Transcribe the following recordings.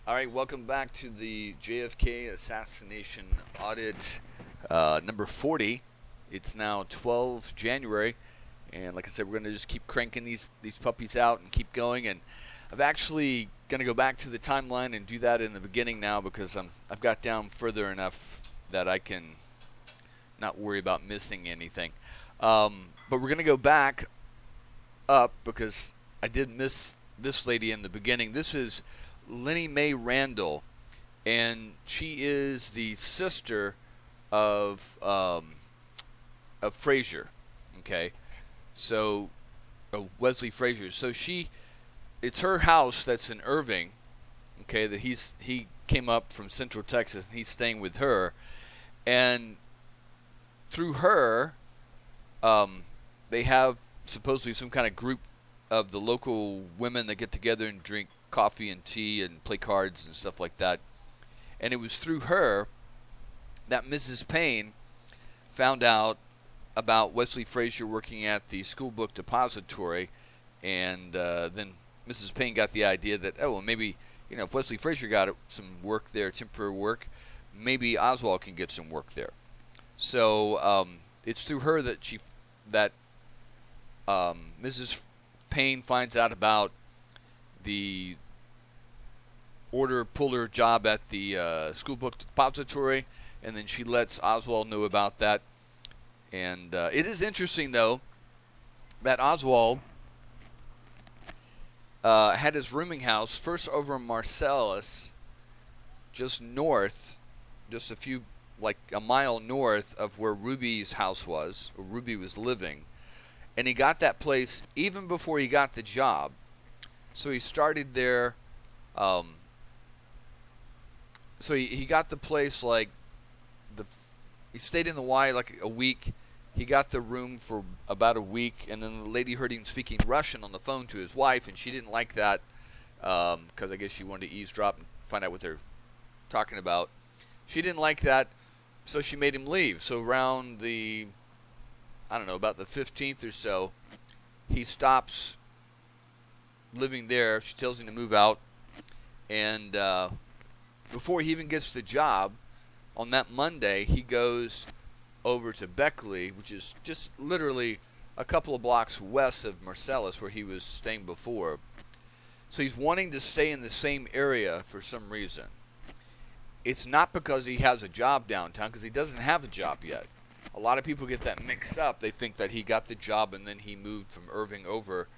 All right, welcome back to the JFK Assassination Audit number 40. It's now 12 January, and like I said, we're going to just keep cranking these puppies out and keep going. And I'm actually going to go back to the timeline and do that in the beginning now because I've got down further enough that I can not worry about missing anything. But we're going to go back up because I did miss this lady in the beginning. This is Lenny Mae Randall, and she is the sister of Frazier. Okay, so Wesley Frazier. So it's her house that's in Irving. Okay, that he came up from Central Texas and he's staying with her, and through her, they have supposedly some kind of group of the local women that get together and drink coffee and tea and play cards and stuff like that. And it was through her that Mrs. Payne found out about Wesley Frazier working at the school book depository, and then Mrs. Payne got the idea that, oh, well, maybe, if Wesley Frazier got some work there, temporary work, maybe Oswald can get some work there. So it's through her that Mrs. Payne finds out about the order puller job at the school book depository, and then she lets Oswald know about that. And it is interesting, though, that Oswald had his rooming house first over Marcellus, just a mile north of where Ruby's house was, where Ruby was living. And he got that place even before he got the job. So he started there. So he got the place he stayed in the Y like a week. He got the room for about a week, and then the lady heard him speaking Russian on the phone to his wife, and she didn't like that because I guess she wanted to eavesdrop and find out what they're talking about. She didn't like that, so she made him leave. So around about the 15th or so, he stops living there. She tells him to move out, and before he even gets the job, on that Monday, he goes over to Beckley, which is just literally a couple of blocks west of Marcellus, where he was staying before. So he's wanting to stay in the same area for some reason. It's not because he has a job downtown, because he doesn't have a job yet. A lot of people get that mixed up. They think that he got the job and then he moved from Irving over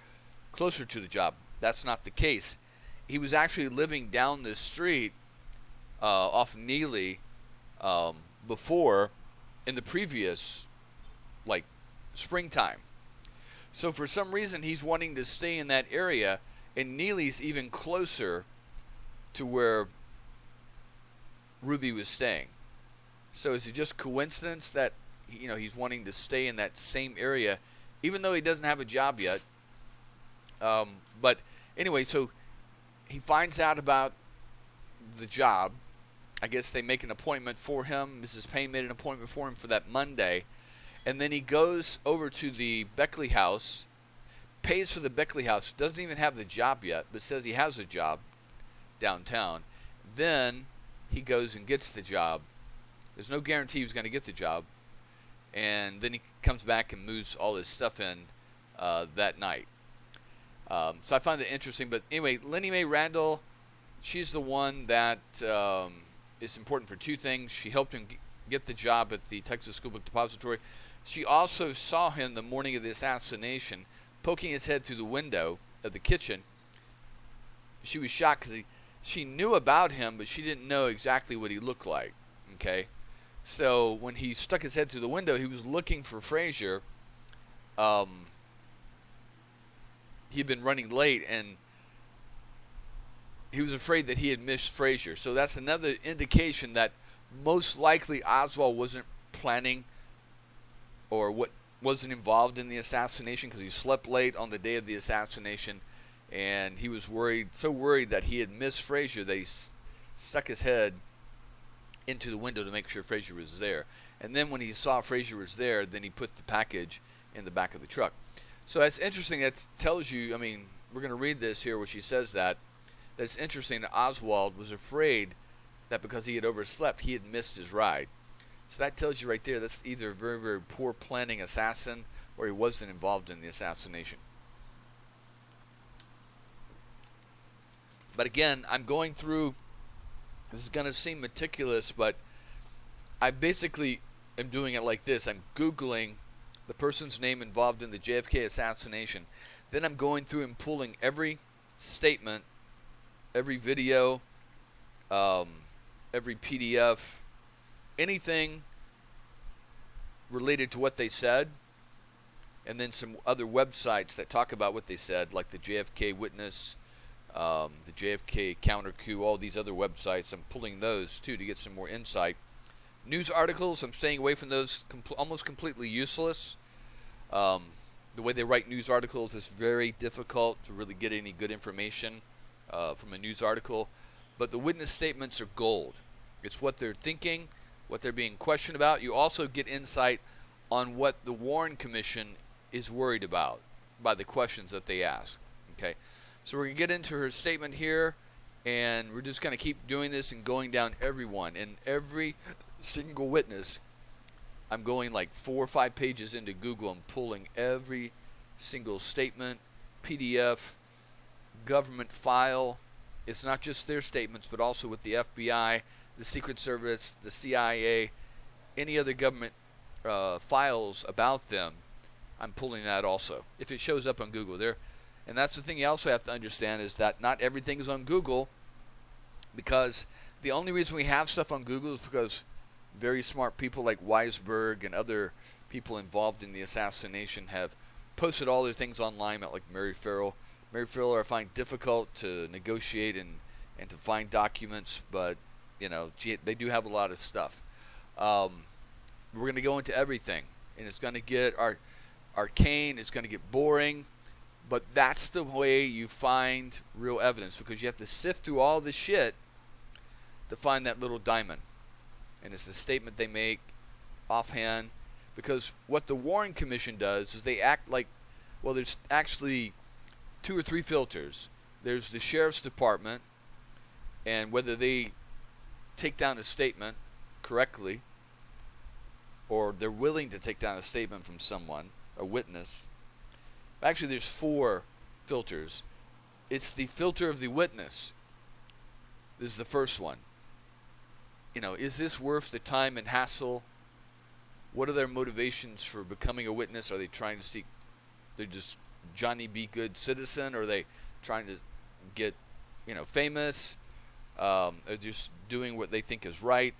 closer to the job. That's not the case. He was actually living down this street off Neely before, in the previous springtime. So for some reason he's wanting to stay in that area, and Neely's even closer to where Ruby was staying. So is it just coincidence that he's wanting to stay in that same area even though he doesn't have a job yet? But anyway, so he finds out about the job. I guess they make an appointment for him. Mrs. Payne made an appointment for him for that Monday. And then he goes over to the Beckley house, pays for the Beckley house, doesn't even have the job yet, but says he has a job downtown. Then he goes and gets the job. There's no guarantee he was going to get the job. And then he comes back and moves all his stuff in that night. So I find it interesting. But anyway, Lenny Mae Randall, she's the one that is important for two things. She helped him get the job at the Texas School Book Depository. She also saw him the morning of the assassination poking his head through the window of the kitchen. She was shocked because she knew about him, but she didn't know exactly what he looked like. Okay? So when he stuck his head through the window, he was looking for Frazier. He'd been running late, and he was afraid that he had missed Frazier. So that's another indication that most likely Oswald wasn't planning or wasn't involved in the assassination, because he slept late on the day of the assassination, and he was so worried that he had missed Frazier that he stuck his head into the window to make sure Frazier was there. And then when he saw Frazier was there, then he put the package in the back of the truck. So that's interesting. That tells you, we're going to read this here where she says that that it's interesting that Oswald was afraid that because he had overslept, he had missed his ride. So that tells you right there that's either a very, very poor planning assassin or he wasn't involved in the assassination. But again, I'm going through, this is going to seem meticulous, but I basically am doing it like this. I'm Googling the person's name involved in the JFK assassination. Then I'm going through and pulling every statement, every video, every PDF, anything related to what they said, and then some other websites that talk about what they said, like the JFK Witness, the JFK Counter Coup, all these other websites. I'm pulling those too to get some more insight. News articles, I'm staying away from those, almost completely useless. The way they write news articles is very difficult to really get any good information from a news article. But the witness statements are gold. It's what they're thinking, what they're being questioned about. You also get insight on what the Warren Commission is worried about by the questions that they ask. Okay, so we're going to get into her statement here, and we're just going to keep doing this and going down everyone. And every single witness, I'm going like 4 or 5 pages into Google and pulling every single statement, PDF, government file. It's not just their statements, but also with the FBI, the Secret Service, the CIA, any other government files about them. I'm pulling that also, if it shows up on Google there. And that's the thing you also have to understand, is that not everything is on Google, because the only reason we have stuff on Google is because very smart people like Weisberg and other people involved in the assassination have posted all their things online, like Mary Farrell. Mary Farrell I find difficult to negotiate and to find documents, but you know, they do have a lot of stuff. We're going to go into everything, and it's going to get arcane, it's going to get boring, but that's the way you find real evidence, because you have to sift through all this shit to find that little diamond. And it's a statement they make offhand, because what the Warren Commission does is they act like, well, there's actually 2 or 3 filters. There's the Sheriff's Department, and whether they take down a statement correctly, or they're willing to take down a statement from someone, a witness. Actually, there's 4 filters. It's the filter of the witness. This is the first one. You know, is this worth the time and hassle? What are their motivations for becoming a witness? Are they trying to seek, they're just Johnny be good citizen, or are they trying to get, you know, famous? They're just doing what they think is right.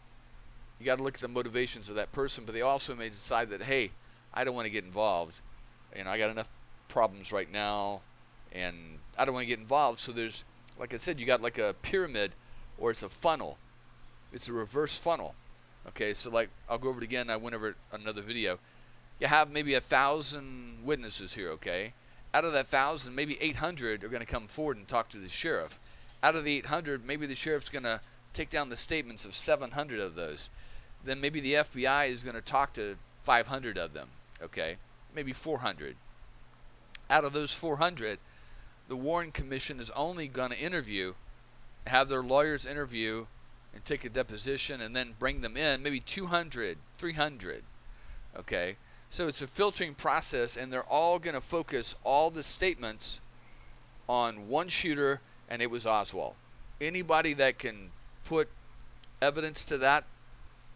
You got to look at the motivations of that person, but they also may decide that, hey, I don't want to get involved. You know, I got enough problems right now, and I don't want to get involved. So there's, like I said, you got like a pyramid, or it's a funnel. It's a reverse funnel. Okay, so like, I'll go over it again. I went over it on another video. You have maybe 1,000 witnesses here, okay? Out of that 1,000, maybe 800 are going to come forward and talk to the sheriff. Out of the 800, maybe the sheriff's going to take down the statements of 700 of those. Then maybe the FBI is going to talk to 500 of them, okay? Maybe 400. Out of those 400, the Warren Commission is only going to interview, have their lawyers interview and take a deposition and then bring them in, maybe 200, 300, okay? So it's a filtering process, and they're all going to focus all the statements on one shooter, and it was Oswald. Anybody that can put evidence to that,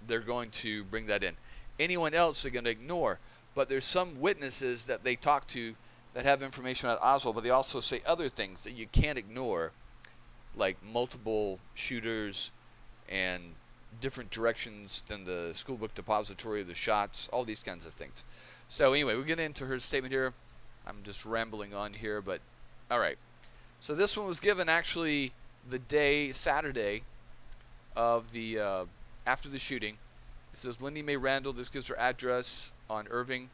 they're going to bring that in. Anyone else they're going to ignore. But there's some witnesses that they talk to that have information about Oswald, but they also say other things that you can't ignore, like multiple shooters and different directions than the school book depository, the shots, all these kinds of things. So anyway, we'll get into her statement here. I'm just rambling on here, but all right. So this one was given actually the day, Saturday, of the after the shooting. It says Lindy Mae Randall. This gives her address on Irving.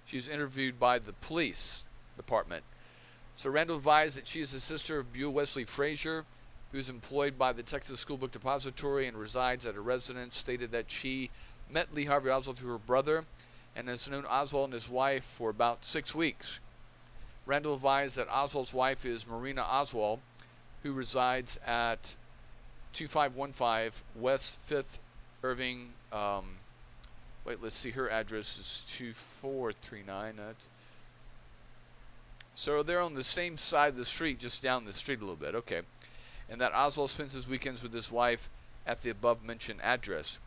She was interviewed by the police department. So Randall advised that she is the sister of Buell Wesley Frazier, who is employed by the Texas School Book Depository and resides at a residence. Stated that she met Lee Harvey Oswald through her brother and has known Oswald and his wife for about 6 weeks. Randall advised that Oswald's wife is Marina Oswald, who resides at 2515 West 5th Irving. Wait, let's see. Her address is 2439. So they're on the same side of the street, just down the street a little bit. Okay. And that Oswald spends his weekends with his wife at the above-mentioned address.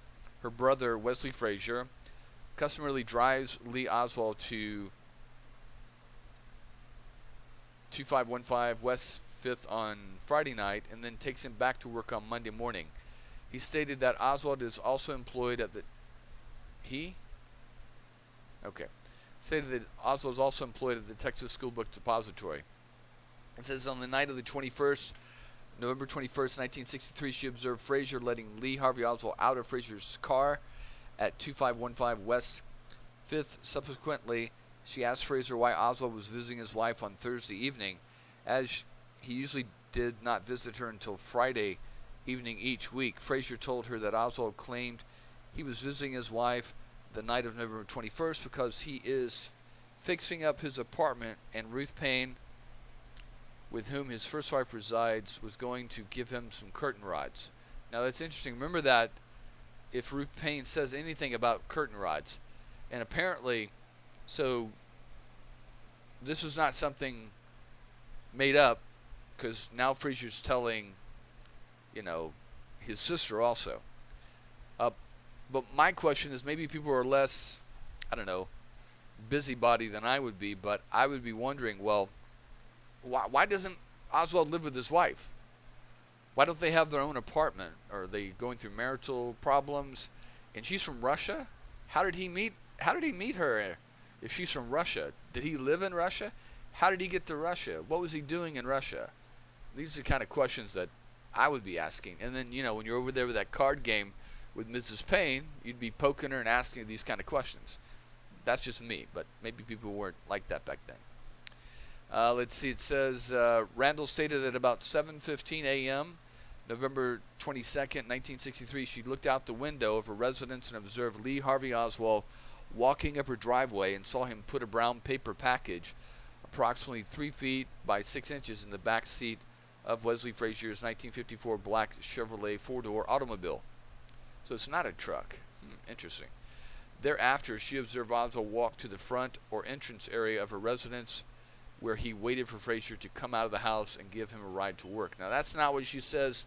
Her brother, Wesley Frazier, customarily drives Lee Oswald to 2515 West 5th on Friday night and then takes him back to work on Monday morning. He stated that Oswald is also employed at the... He? Okay. Stated that Oswald is also employed at the Texas School Book Depository. It says on the night of the 21st, November 21st, 1963, she observed Frazier letting Lee Harvey Oswald out of Frazier's car at 2515 West 5th. Subsequently, she asked Frazier why Oswald was visiting his wife on Thursday evening, as he usually did not visit her until Friday evening each week. Frazier told her that Oswald claimed he was visiting his wife the night of November 21st because he is fixing up his apartment, and Ruth Payne, with whom his first wife resides, was going to give him some curtain rods. Now that's interesting. Remember that if Ruth Payne says anything about curtain rods, and apparently, so this is not something made up, because now Frazier's telling, his sister also. But my question is, maybe people are less, busybody than I would be, but I would be wondering, well, why doesn't Oswald live with his wife? Why don't they have their own apartment? Are they going through marital problems? And she's from Russia? How did he meet her if she's from Russia? Did he live in Russia? How did he get to Russia? What was he doing in Russia? These are the kind of questions that I would be asking. And then, when you're over there with that card game with Mrs. Payne, you'd be poking her and asking her these kind of questions. That's just me, but maybe people weren't like that back then. Let's see, it says, Randall stated at about 7:15 a.m., November 22nd, 1963, she looked out the window of her residence and observed Lee Harvey Oswald walking up her driveway and saw him put a brown paper package approximately 3 feet by 6 inches in the back seat of Wesley Frazier's 1954 black Chevrolet four-door automobile. So it's not a truck. Interesting. Thereafter, she observed Oswald walk to the front or entrance area of her residence, where he waited for Frazier to come out of the house and give him a ride to work. Now, that's not what she says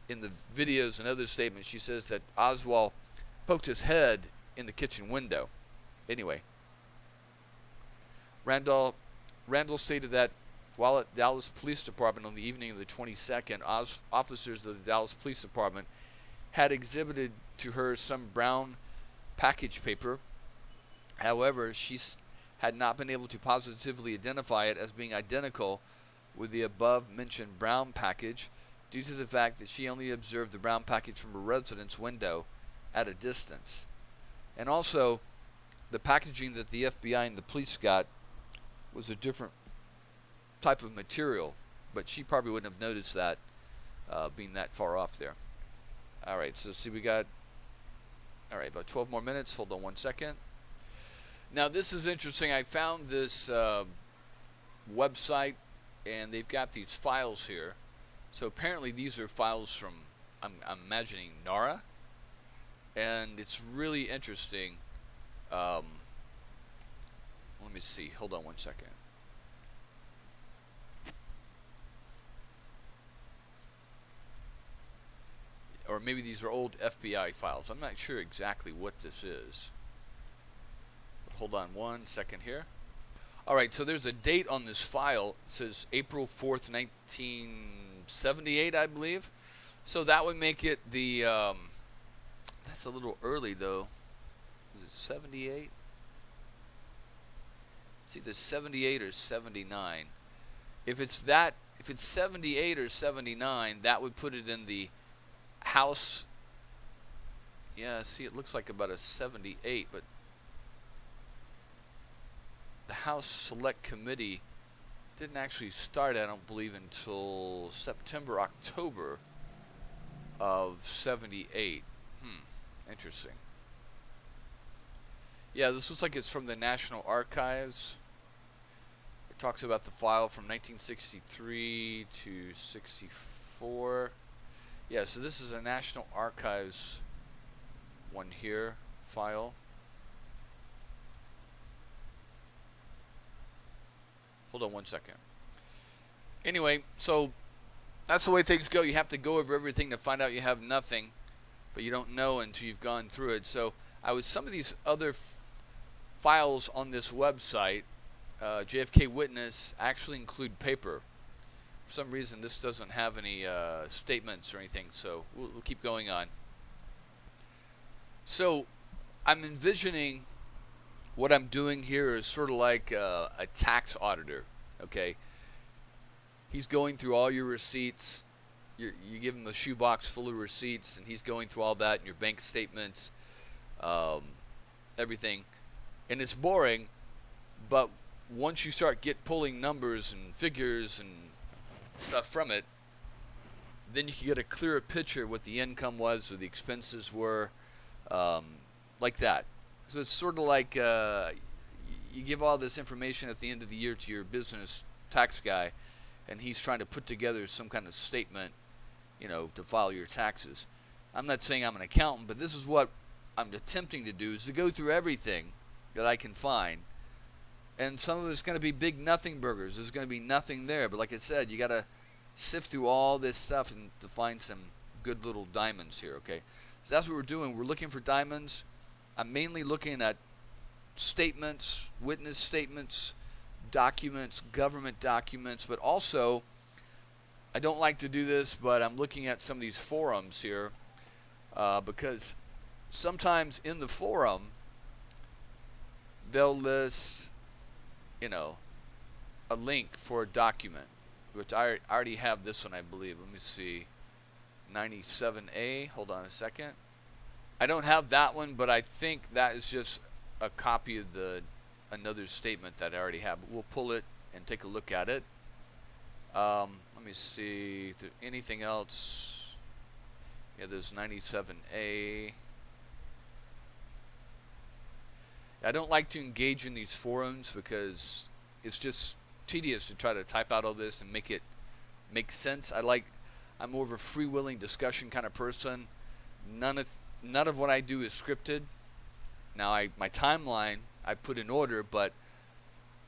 in the videos and other statements. She says that Oswald poked his head in the kitchen window. Anyway, Randall stated that while at Dallas Police Department on the evening of the 22nd, officers of the Dallas Police Department had exhibited to her some brown package paper. However, she had not been able to positively identify it as being identical with the above-mentioned brown package due to the fact that she only observed the brown package from her residence window at a distance. And also, the packaging that the FBI and the police got was a different type of material, but she probably wouldn't have noticed that being that far off there. Alright, so see, we got about 12 more minutes. Hold on one second. Now, this is interesting. I found this website, and they've got these files here. So apparently these are files from, I'm imagining, NARA. And it's really interesting. Let me see. Hold on one second. Or maybe these are old FBI files. I'm not sure exactly what this is. But hold on one second here. Alright, so there's a date on this file. It says April 4th, 1978, I believe. So that would make it the... that's a little early, though. Is it 78? It's either 78 or 79. If it's 78 or 79, that would put it in the House. Yeah, see, it looks like about a 78, but the House Select Committee didn't actually start, I don't believe, until September, October of 78. Interesting. Yeah, this looks like it's from the National Archives. It talks about the file from 1963 to 64. 4. Yeah, so this is a National Archives one here, file. Hold on one second. Anyway, so that's the way things go. You have to go over everything to find out you have nothing, but you don't know until you've gone through it. So some of these other files on this website, JFK Witness, actually include paper. For some reason, this doesn't have any statements or anything, so we'll keep going on. So I'm envisioning what I'm doing here is sort of like a tax auditor, okay? He's going through all your receipts. You give him a shoebox full of receipts, and he's going through all that and your bank statements, everything. And it's boring, but once you start pulling numbers and figures and stuff from it, then you can get a clearer picture of what the income was or the expenses were, like that. So it's sort of like you give all this information at the end of the year to your business tax guy, and he's trying to put together some kind of statement, to file your taxes. I'm not saying I'm an accountant, but this is what I'm attempting to do, is to go through everything that I can find. And some of it's going to be big nothing burgers. There's going to be nothing there. But like I said, you got to sift through all this stuff and to find some good little diamonds here, okay? So that's what we're doing. We're looking for diamonds. I'm mainly looking at statements, witness statements, documents, government documents, but also, I don't like to do this, but I'm looking at some of these forums here, because sometimes in the forum, they'll list, a link for a document, which I already have this one, I believe. Let me see. 97A. Hold on a second. I don't have that one, but I think that is just a copy of another statement that I already have. We'll pull it and take a look at it. Let me see. Anything else? Yeah, there's 97A. I don't like to engage in these forums because it's just tedious to try to type out all this and make it make sense. I'm more of a free-willing discussion kind of person. None of what I do is scripted. Now, my timeline I put in order, but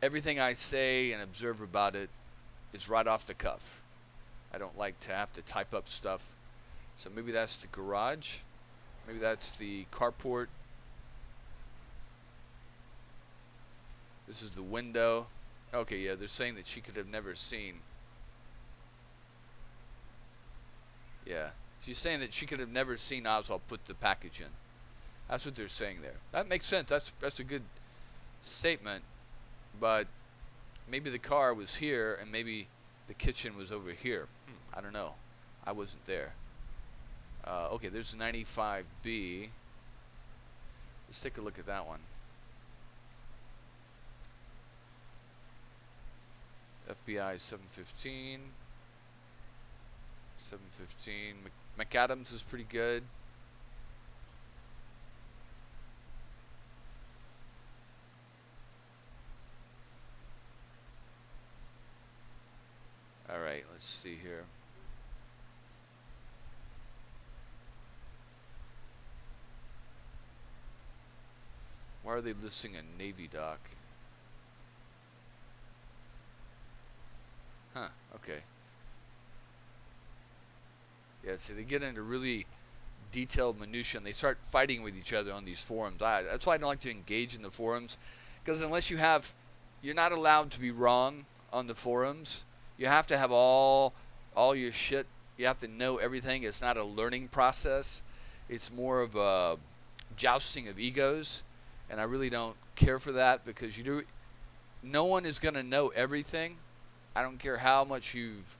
everything I say and observe about it is right off the cuff. I don't like to have to type up stuff. So maybe that's the garage. Maybe that's the carport. This is the window. Okay, yeah, they're saying that she could have never seen. Yeah, she's saying that she could have never seen Oswald put the package in. That's what they're saying there. That makes sense. That's a good statement. But maybe the car was here and maybe the kitchen was over here. I don't know. I wasn't there. Okay, there's 95B. Let's take a look at that one. FBI 715. 715. McAdams is pretty good. Alright, let's see here. Why are they listing a Navy dock? Huh, okay. Yeah, see, they get into really detailed minutia and they start fighting with each other on these forums. That's why I don't like to engage in the forums, because unless you're not allowed to be wrong on the forums. You have to have all your shit. You have to know everything. It's not a learning process. It's more of a jousting of egos, and I really don't care for that, because no one is going to know everything. I don't care how much you've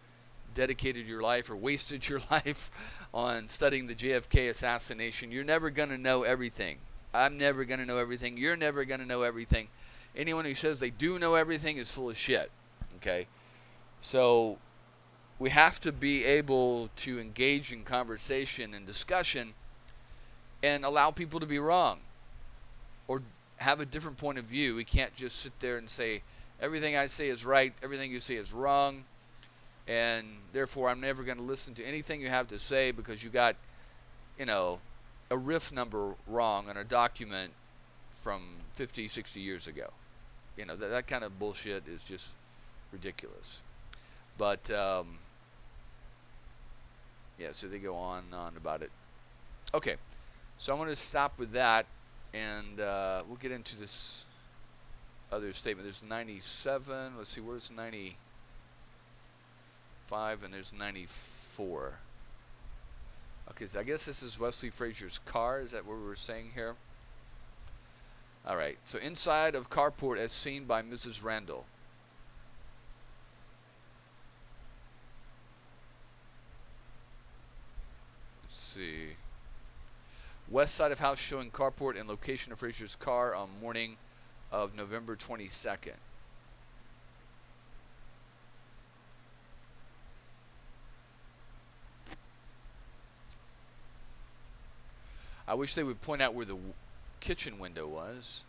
dedicated your life or wasted your life on studying the JFK assassination. You're never going to know everything. I'm never going to know everything. You're never going to know everything. Anyone who says they do know everything is full of shit. Okay? So we have to be able to engage in conversation and discussion and allow people to be wrong or have a different point of view. We can't just sit there and say, everything I say is right, everything you say is wrong. and therefore I'm never going to listen to anything you have to say because you got, a RIF number wrong on a document from 50, 60 years ago. That kind of bullshit is just ridiculous. But so they go on and on about it. Okay, so I'm going to stop with that, and we'll get into this other statement. There's 97. Let's see, where's 95, and there's 94. Okay, so I guess this is Wesley Frazier's car. Is that what we were saying here? All right, so inside of carport as seen by Mrs. Randall. Let's see. West side of house showing carport and location of Frazier's car on morning of November 22nd. I wish they would point out where the kitchen window was.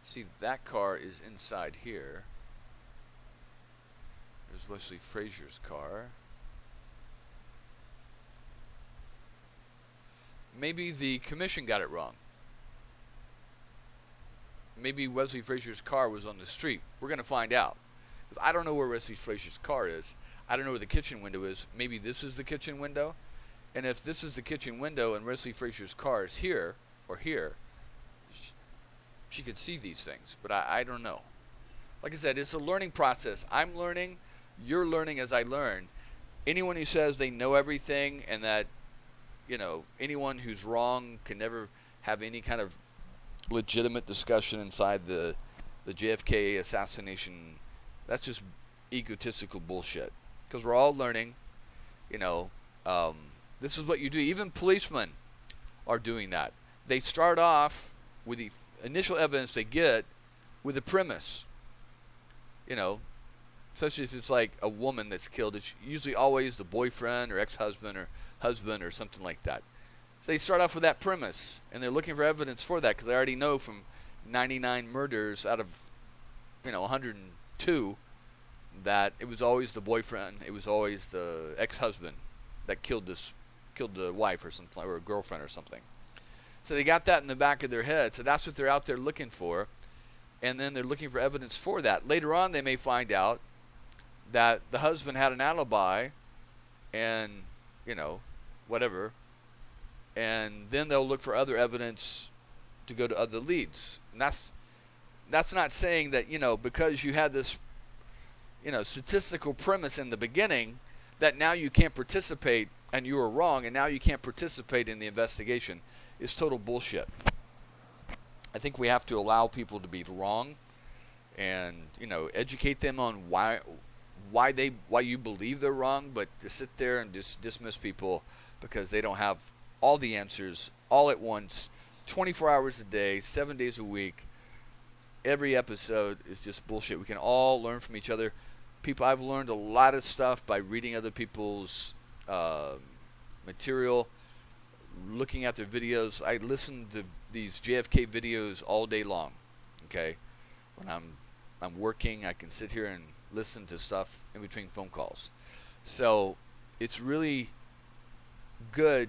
See, that car is inside here. There's Wesley Frazier's car. Maybe the commission got it wrong. Maybe Wesley Frazier's car was on the street. We're going to find out. Because I don't know where Wesley Frazier's car is. I don't know where the kitchen window is. Maybe this is the kitchen window. And if this is the kitchen window and Wesley Frazier's car is here or here, she could see these things. But I don't know. Like I said, it's a learning process. I'm learning. You're learning as I learn. Anyone who says they know everything and that, anyone who's wrong can never have any kind of legitimate discussion inside the JFK assassination, that's just egotistical bullshit. Because we're all learning, this is what you do. Even policemen are doing that. They start off with the initial evidence they get with a premise. Especially if it's like a woman that's killed. It's usually always the boyfriend or ex-husband or husband or something like that. So they start off with that premise, and they're looking for evidence for that because they already know from 99 murders out of 102 that it was always the boyfriend, it was always the ex-husband that killed the wife or something, or a girlfriend or something. So they got that in the back of their head. So that's what they're out there looking for, and then they're looking for evidence for that. Later on, they may find out that the husband had an alibi, and whatever, and then they'll look for other evidence to go to other leads. And that's not saying that because you had this statistical premise in the beginning that now you can't participate and you were wrong and now you can't participate in the investigation. Is total bullshit. I think we have to allow people to be wrong and educate them on why you believe they're wrong, but to sit there and just dismiss people because they don't have all the answers all at once, 24 hours a day, 7 days a week, every episode is just bullshit. We can all learn from each other. I've learned a lot of stuff by reading other people's material, looking at their videos. I listen to these JFK videos all day long. Okay, when I'm working, I can sit here and listen to stuff in between phone calls. So it's really good.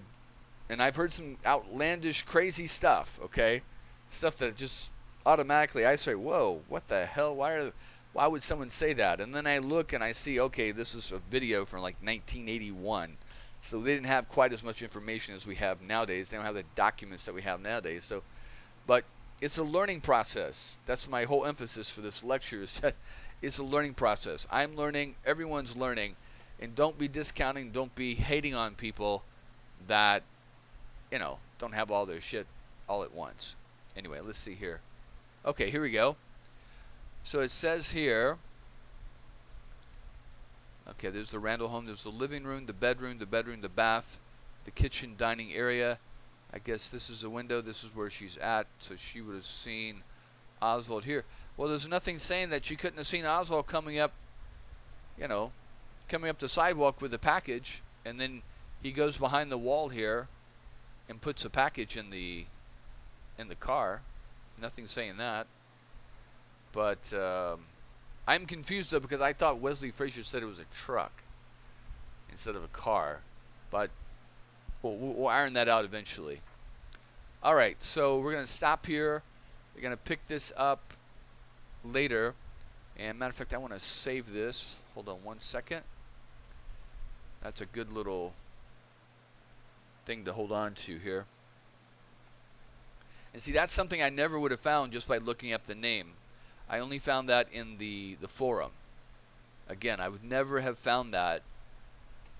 And I've heard some outlandish, crazy stuff. Okay, stuff that just automatically I say, "Whoa, what the hell? Why would someone say that?" And then I look and I see, okay, this is a video from like 1981. So they didn't have quite as much information as we have nowadays. They don't have the documents that we have nowadays. So, but it's a learning process. That's my whole emphasis for this lecture, is that it's a learning process. I'm learning, everyone's learning, and don't be discounting, don't be hating on people that, don't have all their shit all at once. Anyway, let's see here. Okay, here we go. So it says here, okay, there's the Randall home. There's the living room, the bedroom, the bath, the kitchen, dining area. I guess this is a window. This is where she's at. So she would have seen Oswald here. Well, there's nothing saying that she couldn't have seen Oswald coming up the sidewalk with a package, and then he goes behind the wall here and puts a package in the car. Nothing saying that. But I'm confused though because I thought Wesley Frazier said it was a truck instead of a car. But we'll iron that out eventually. All right, so we're going to stop here. We're going to pick this up later. And matter of fact, I want to save this. Hold on one second. That's a good little thing to hold on to here. And see, that's something I never would have found just by looking up the name. I only found that in the forum. Again, I would never have found that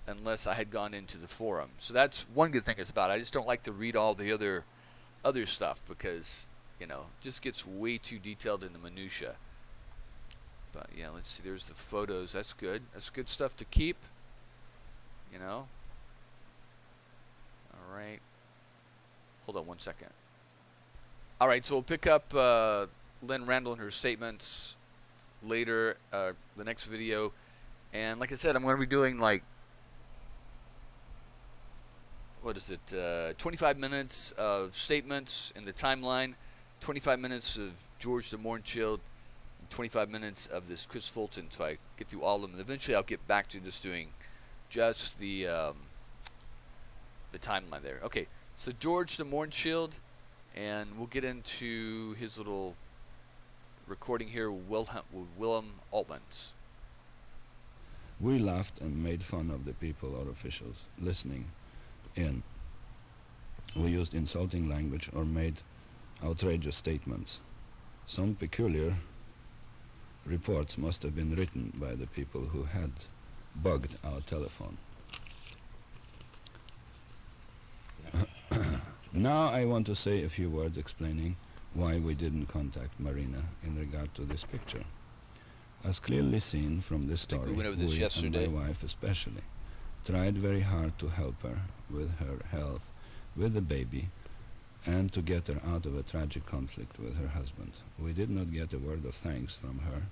unless I had gone into the forum. So that's one good thing it's about. I just don't like to read all the other stuff because, you know, it just gets way too detailed in the minutia. But yeah, let's see. There's the photos. That's good. That's good stuff to keep. You know. All right. Hold on one second. All right, so we'll pick up Lynn Randall and her statements later, the next video. And like I said, I'm going to be doing like, what is it, 25 minutes of statements in the timeline, 25 minutes of George de Mohrenschildt, and 25 minutes of this Chris Fulton, so I get through all of them. And eventually I'll get back to just doing just the timeline there. Okay, so George de Mohrenschildt, and we'll get into his little recording here with Willem Altmans. We laughed and made fun of the people or officials listening in. We used insulting language or made outrageous statements. Some peculiar reports must have been written by the people who had bugged our telephone. Now I want to say a few words explaining why we didn't contact Marina in regard to this picture. As clearly seen from this story, we and my wife especially tried very hard to help her with her health, with the baby, and to get her out of a tragic conflict with her husband. We did not get a word of thanks from her,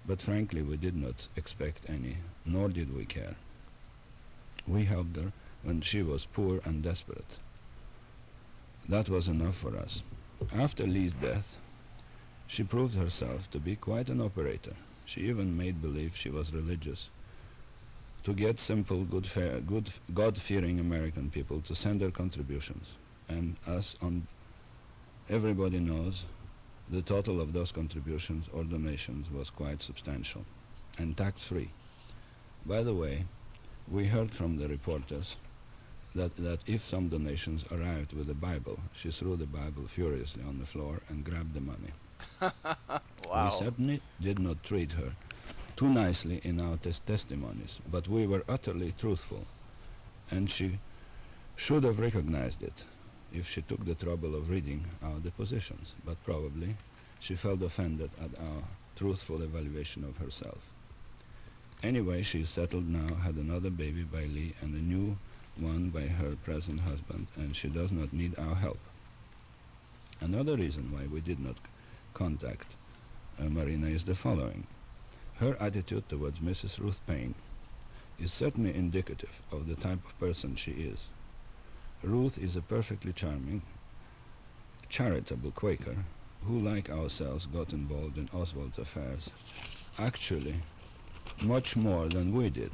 but frankly we did not expect any, nor did we care. We helped her when she was poor and desperate. That was enough for us. After Lee's death, she proved herself to be quite an operator. She even made believe she was religious to get simple, good God-fearing American people to send their contributions. And as everybody knows, the total of those contributions or donations was quite substantial and tax-free. By the way, we heard from the reporters that if some donations arrived with a Bible, she threw the Bible furiously on the floor and grabbed the money. Wow. We certainly did not treat her too nicely in our testimonies, but we were utterly truthful, and she should have recognized it if she took the trouble of reading our depositions, but probably she felt offended at our truthful evaluation of herself. Anyway, she is settled now, had another baby by Lee and a new one by her present husband, and she does not need our help. Another reason why we did not contact Marina is the following. Her attitude towards Mrs. Ruth Paine is certainly indicative of the type of person she is. Ruth is a perfectly charming, charitable Quaker who, like ourselves, got involved in Oswald's affairs, actually much more than we did.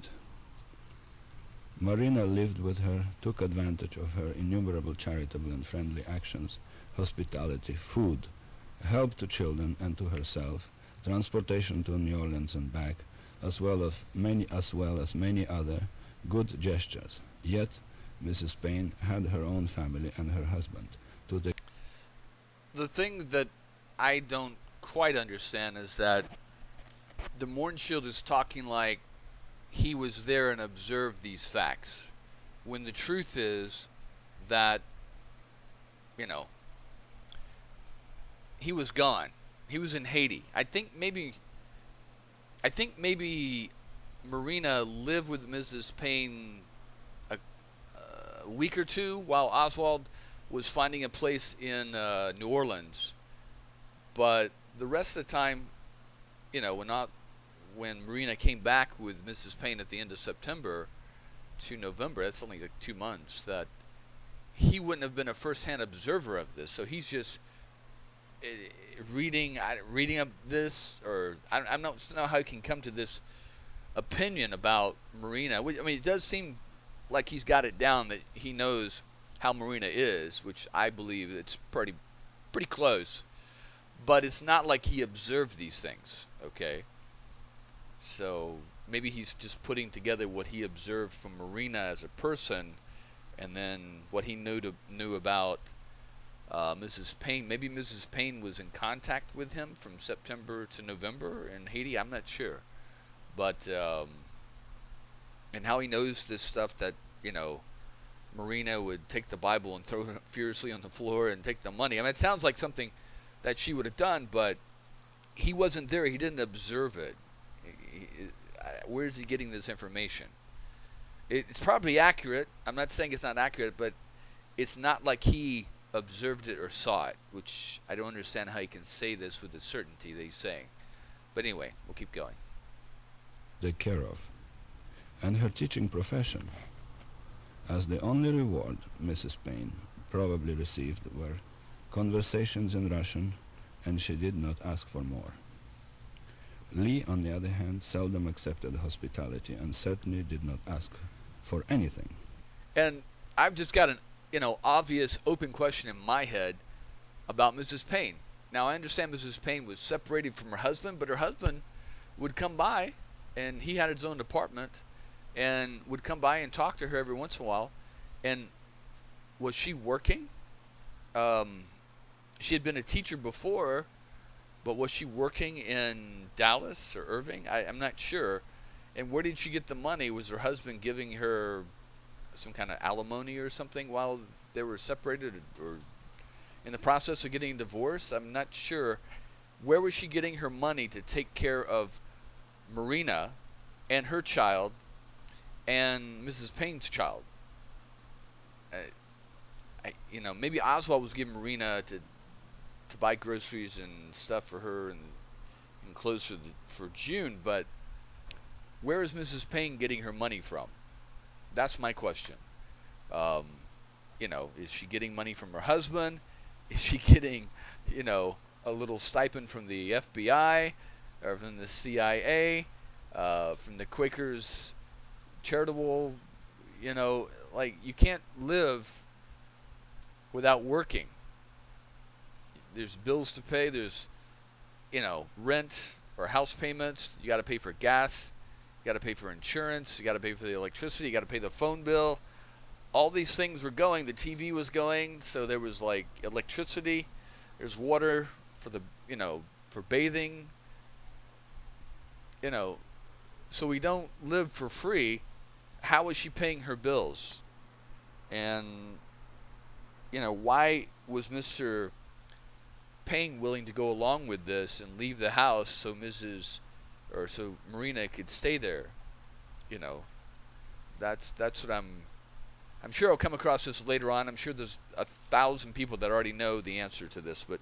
Marina lived with her, took advantage of her innumerable charitable and friendly actions, hospitality, food, help to children and to herself, transportation to New Orleans and back, as well as many other good gestures. Yet Mrs. Paine had her own family and her husband to take. The thing that I don't quite understand is that de Mohrenschildt is talking like he was there and observed these facts, when the truth is that, you know, he was gone. He was in Haiti. I think maybe Marina lived with Mrs. Paine a week or two while Oswald was finding a place in New Orleans. But the rest of the time, you know, when Marina came back with Mrs. Paine at the end of September to November, that's only like 2 months, that he wouldn't have been a first-hand observer of this. So he's just reading of this, or I don't know how you can come to this opinion about Marina. I mean, it does seem like he's got it down, that he knows how Marina is, which I believe it's pretty close. But it's not like he observed these things, okay? So maybe he's just putting together what he observed from Marina as a person, and then what he knew about Mrs. Payne. Maybe Mrs. Payne was in contact with him from September to November in Haiti. I'm not sure. But, and how he knows this stuff that, Marina would take the Bible and throw it furiously on the floor and take the money. I mean, it sounds like something that she would have done, but he wasn't there. He didn't observe it. Where is he getting this information? It's probably accurate. I'm not saying it's not accurate, but it's not like he observed it or saw it, which I don't understand how he can say this with the certainty that he's saying. But anyway, we'll keep going. Take care of, and her teaching profession. As the only reward Mrs. Payne probably received were conversations in Russian, and she did not ask for more. Lee, on the other hand, seldom accepted hospitality and certainly did not ask for anything. And I've just got an obvious open question in my head about Mrs. Payne. Now, I understand Mrs. Payne was separated from her husband, but her husband would come by, and he had his own apartment, and would come by and talk to her every once in a while. And was she working? She had been a teacher before, but was she working in Dallas or Irving? I'm not sure. And where did she get the money? Was her husband giving her some kind of alimony or something while they were separated, or in the process of getting a divorce? I'm not sure. Where was she getting her money to take care of Marina and her child and Mrs. Payne's child? Maybe Oswald was giving Marina to buy groceries and stuff for her and clothes for June, but where is Mrs. Payne getting her money from? That's my question. Is she getting money from her husband? Is she getting, a little stipend from the FBI or from the CIA, from the Quakers charitable? You can't live without working. There's bills to pay. There's, rent or house payments. You got to pay for gas. You got to pay for insurance. You got to pay for the electricity. You got to pay the phone bill. All these things were going. The TV was going. So there was electricity. There's water for for bathing. So we don't live for free. How is she paying her bills? And, why was Mr. Payne willing to go along with this and leave the house so so Marina could stay there? That's what I'm sure I'll come across this later on. I'm sure there's 1,000 people that already know the answer to this, but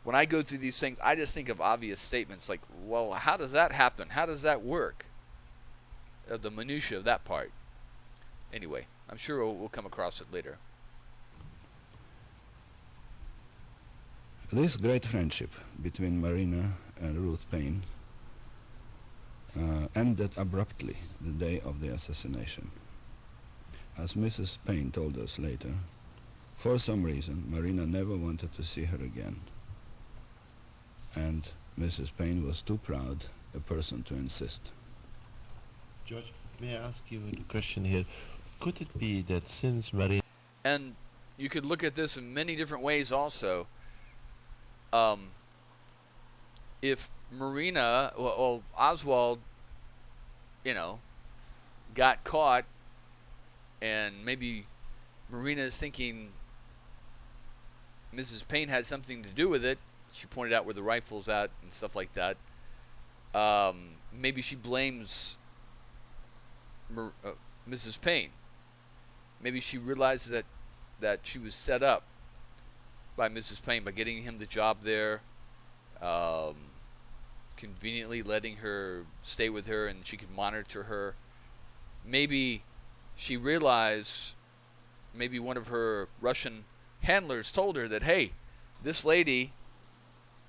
when I go through these things, I just think of obvious statements like, well, how does that happen? How does that work? The minutia of that part. Anyway, I'm sure we'll come across it later. This great friendship between Marina and Ruth Payne ended abruptly the day of the assassination. As Mrs. Payne told us later, for some reason Marina never wanted to see her again, and Mrs. Payne was too proud a person to insist. George, may I ask you a question here? Could it be that since Marina... And you could look at this in many different ways also. If Marina, Oswald, got caught, and maybe Marina is thinking Mrs. Payne had something to do with it. She pointed out where the rifle's at and stuff like that. Maybe she blames Mrs. Payne. Maybe she realized that she was set up by Mrs. Payne by getting him the job there, conveniently letting her stay with her and she could monitor her. Maybe she realized, maybe one of her Russian handlers told her that, hey, this lady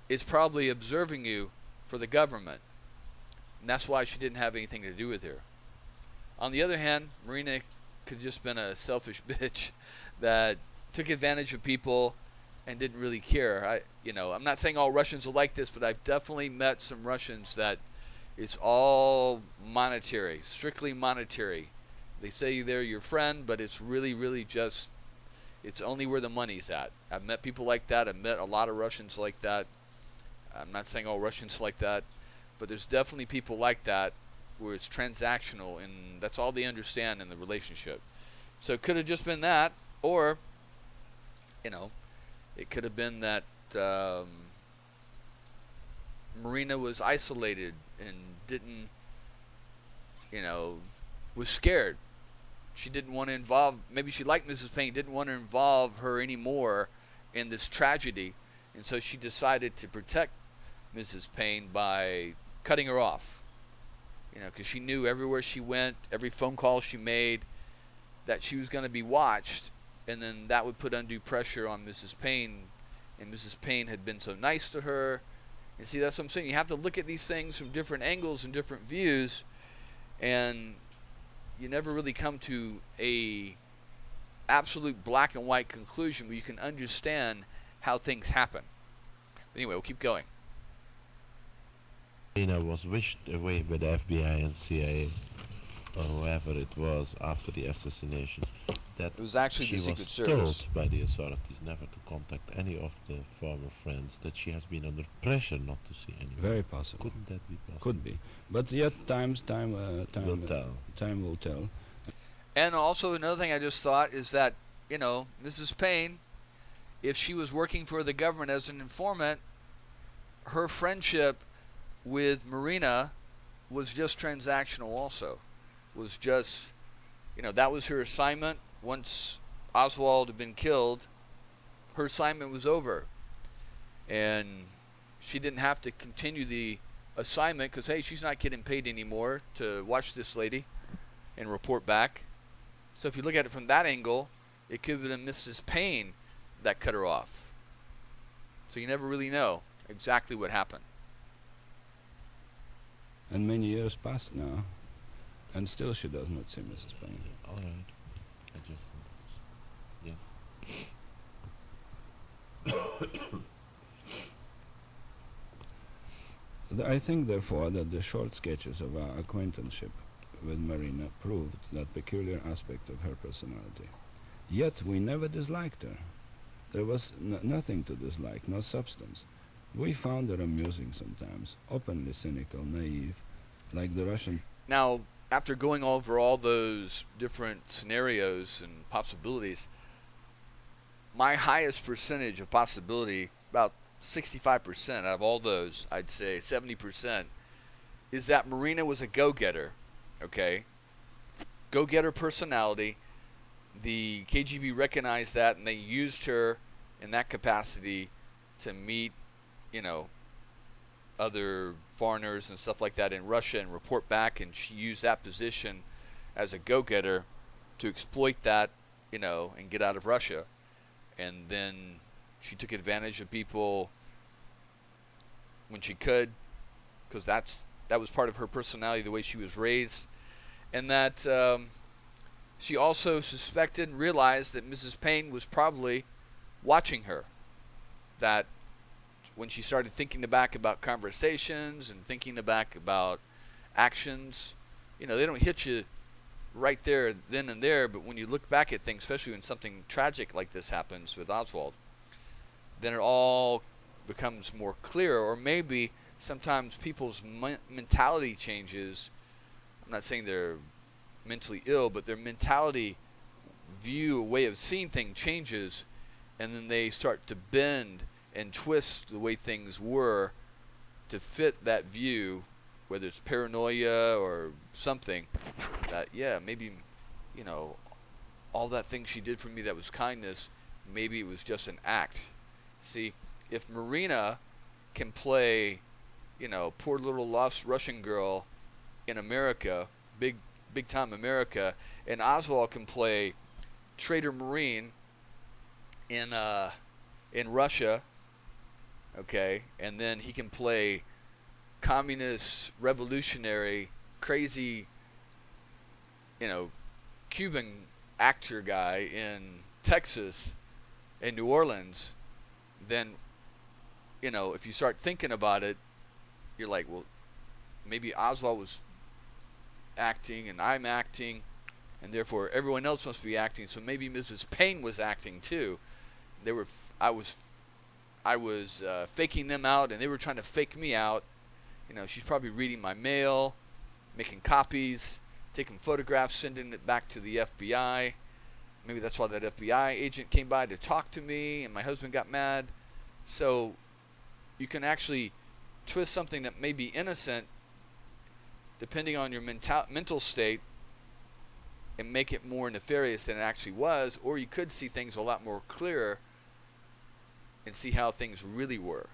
is probably observing you for the government. And that's why she didn't have anything to do with her. On the other hand, Marina could have just been a selfish bitch that took advantage of people and didn't really care. I'm not saying all Russians are like this, but I've definitely met some Russians that it's all monetary, strictly monetary. They say they're your friend, but it's really, really just, it's only where the money's at. I've met people like that. I've met a lot of Russians like that. I'm not saying all Russians like that, but there's definitely people like that where it's transactional and that's all they understand in the relationship. So it could have just been that, or, it could have been that Marina was isolated and didn't, was scared. She didn't want to involve, maybe she liked Mrs. Payne, didn't want to involve her anymore in this tragedy, and so she decided to protect Mrs. Payne by cutting her off. Because she knew everywhere she went, every phone call she made, that she was going to be watched, and then that would put undue pressure on Mrs. Payne, and Mrs. Payne had been so nice to her. And see, that's what I'm saying. You have to look at these things from different angles and different views, and you never really come to a absolute black and white conclusion where you can understand how things happen. Anyway, we'll keep going. Marina was wished away by the FBI and CIA, or whoever it was, after the assassination. That it was actually the Secret Service. She was told by the authorities never to contact any of the former friends, that she has been under pressure not to see anyone. Very possible. Couldn't that be possible? Could be. But yet time will tell. Time will tell. And also another thing I just thought is that, Mrs. Payne, if she was working for the government as an informant, her friendship with Marina was just transactional also. Was just, that was her assignment. Once Oswald had been killed, her assignment was over. And she didn't have to continue the assignment because, hey, she's not getting paid anymore to watch this lady and report back. So if you look at it from that angle, it could have been Mrs. Payne that cut her off. So you never really know exactly what happened. And many years passed now, and still she does not see Mrs. Payne. All right. I just I think, therefore, that the short sketches of our acquaintanceship with Marina proved that peculiar aspect of her personality. Yet we never disliked her. There was nothing to dislike, no substance. We found her amusing sometimes, openly cynical, naive, like the Russian. Now, after going over all those different scenarios and possibilities, my highest percentage of possibility, about 65% out of all those, I'd say 70%, is that Marina was a go-getter, okay? Go-getter personality. The KGB recognized that, and they used her in that capacity to meet, other foreigners and stuff like that in Russia and report back, and she used that position as a go-getter to exploit that, and get out of Russia. And then she took advantage of people when she could, because that was part of her personality, the way she was raised. And that she also suspected and realized that Mrs. Payne was probably watching her. That when she started thinking back about conversations and thinking back about actions, they don't hit you right there, then and there, but when you look back at things, especially when something tragic like this happens with Oswald, then it all becomes more clear. Or maybe sometimes people's mentality changes. I'm not saying they're mentally ill, but their mentality, view, way of seeing things changes, and then they start to bend and twist the way things were to fit that view, whether it's paranoia or something, that, maybe, all that thing she did for me that was kindness, maybe it was just an act. See, if Marina can play, poor little lost Russian girl in America, big time America, and Oswald can play traitor Marine in Russia, okay, and then he can play communist, revolutionary, crazy, Cuban actor guy in Texas, in New Orleans, then, if you start thinking about it, you're like, well, maybe Oswald was acting and I'm acting, and therefore everyone else must be acting. So maybe Mrs. Payne was acting too. I was faking them out, and they were trying to fake me out. She's probably reading my mail, making copies, taking photographs, sending it back to the FBI. Maybe that's why that FBI agent came by to talk to me, and my husband got mad. So you can actually twist something that may be innocent, depending on your mental state, and make it more nefarious than it actually was. Or you could see things a lot more clearer and see how things really were.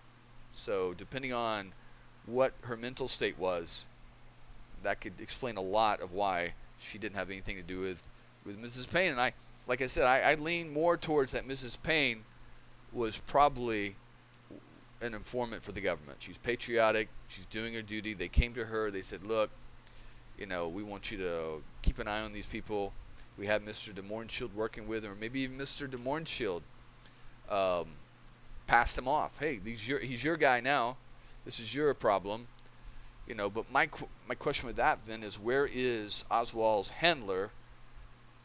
So depending on what her mental state was, that could explain a lot of why she didn't have anything to do with Mrs. Payne. And like I said, I lean more towards that Mrs. Payne was probably an informant for the government. She's patriotic. She's doing her duty. They came to her. They said, look, we want you to keep an eye on these people. We have Mr. de Mohrenschildt working with them, or maybe even Mr. de Mohrenschildt passed him off. Hey, he's your guy now. This is your problem. But my question with that then is, where is Oswald's handler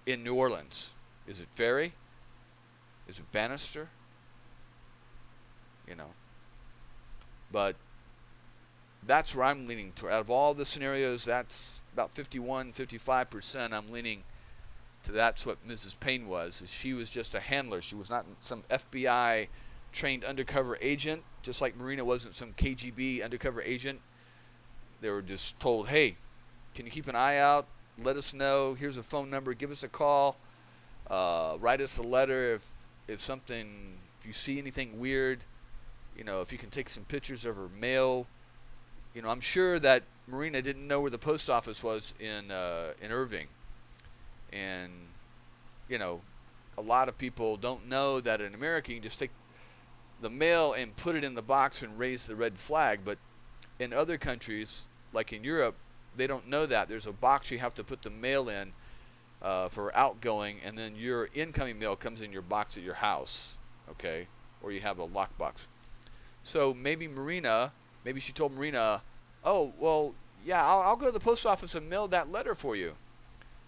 in New Orleans? Is it Ferry? Is it Bannister? But that's where I'm leaning toward. Out of all the scenarios, that's about 55%. I'm leaning to that's what Mrs. Payne was. She was just a handler. She was not some FBI trained undercover agent, just like Marina wasn't some KGB undercover agent. They were just told, hey, can you keep an eye out? Let us know. Here's a phone number. Give us a call. Write us a letter if you see anything weird. If you can take some pictures of her mail. I'm sure that Marina didn't know where the post office was in Irving. And, a lot of people don't know that in America you can just take the mail and put it in the box and raise the red flag. But in other countries, like in Europe, they don't know that. There's a box you have to put the mail in for outgoing, and then your incoming mail comes in your box at your house, okay? Or you have a lockbox. So maybe she told Marina, oh, well, yeah, I'll go to the post office and mail that letter for you.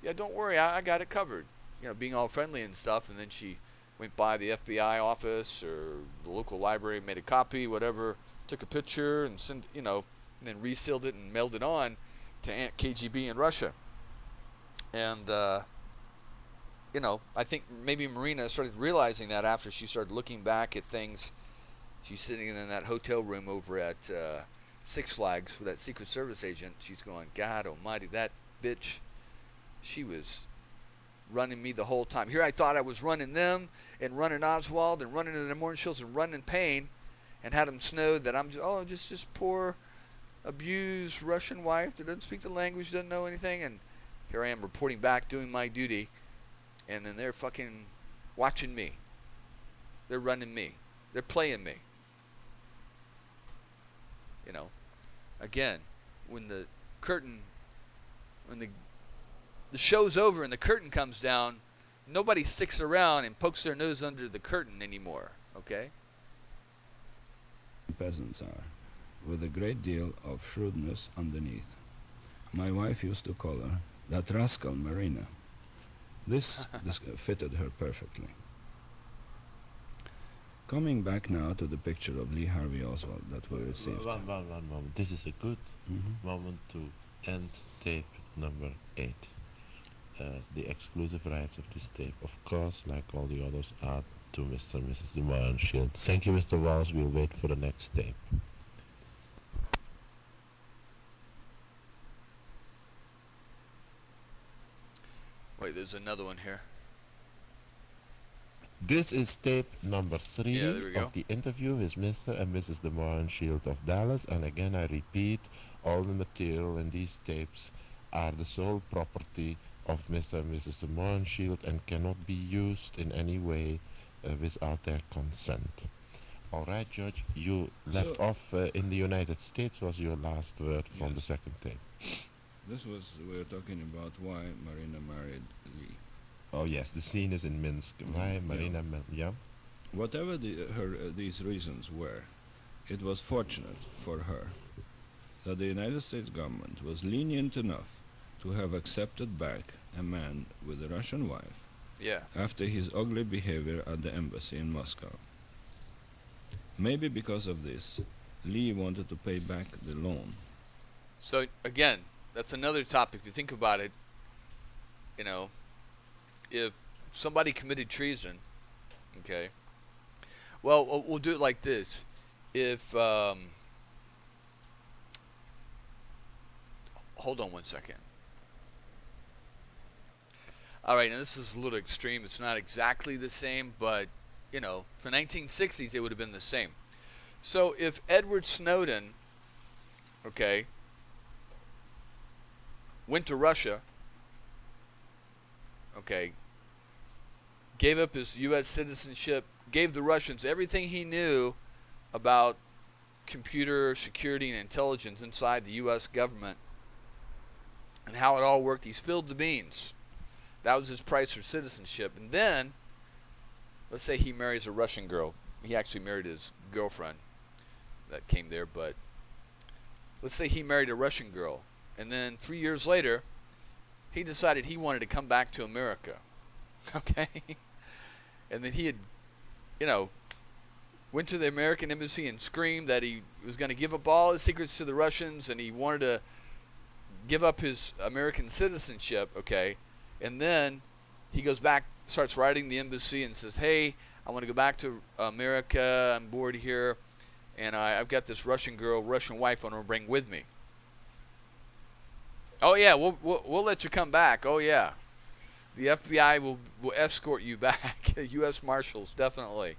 Yeah, don't worry, I got it covered. Being all friendly and stuff, and then she went by the FBI office or the local library, made a copy, whatever, took a picture and and then resealed it and mailed it on to KGB in Russia. And I think maybe Marina started realizing that after she started looking back at things. She's sitting in that hotel room over at Six Flags with that Secret Service agent. She's going, God almighty, that bitch, she was running me the whole time. Here I thought I was running them and running Oswald and running the Mohrenschildts and running Payne, and had them snowed that I'm just poor, abused Russian wife that doesn't speak the language, doesn't know anything, and here I am reporting back, doing my duty, and then they're fucking watching me. They're running me. They're playing me. Again, when the show's over and the curtain comes down, nobody sticks around and pokes their nose under the curtain anymore, okay? Peasants are, with a great deal of shrewdness underneath. My wife used to call her that rascal Marina. This fitted her perfectly. Coming back now to the picture of Lee Harvey Oswald that we received. One moment. This is a good moment to end tape number 8. The exclusive rights of this tape, of course, like all the others, are to Mr. and Mrs. de Mohrenschildt. Thank you, Mr. Walls. We'll wait for the next tape. Wait, there's another one here. This is tape number 3 of the interview with Mr. and Mrs. de Mohrenschildt of Dallas, and again I repeat, all the material in these tapes are the sole property of Mr. and Mrs. de Mohrenschildt and cannot be used in any way without their consent. All right, George. You left off in the United States was your last word from the second tape. We were talking about why Marina married Lee. Oh yes, the scene is in Minsk. Why Marina Whatever these reasons were, it was fortunate for her that the United States government was lenient enough to have accepted back a man with a Russian wife after his ugly behavior at the embassy in Moscow. Maybe because of this, Lee wanted to pay back the loan. So again, that's another topic. If you think about it, if somebody committed treason, okay, well, we'll do it like this. If, hold on one second. All right, now this is a little extreme. It's not exactly the same, but, for 1960s, it would have been the same. So if Edward Snowden, okay, went to Russia, okay, gave up his U.S. citizenship, gave the Russians everything he knew about computer security and intelligence inside the U.S. government and how it all worked. He spilled the beans. That was his price for citizenship. And then, let's say he marries a Russian girl. He actually married his girlfriend that came there, but let's say he married a Russian girl. And then 3 years later, he decided he wanted to come back to America. Okay? And then he had, went to the American embassy and screamed that he was going to give up all his secrets to the Russians and he wanted to give up his American citizenship, okay? And then he goes back, starts writing the embassy and says, hey, I want to go back to America. I'm bored here. And I've got this Russian wife I want to bring with me. Oh, yeah, we'll let you come back. Oh, yeah. The FBI will escort you back. U.S. Marshals, definitely.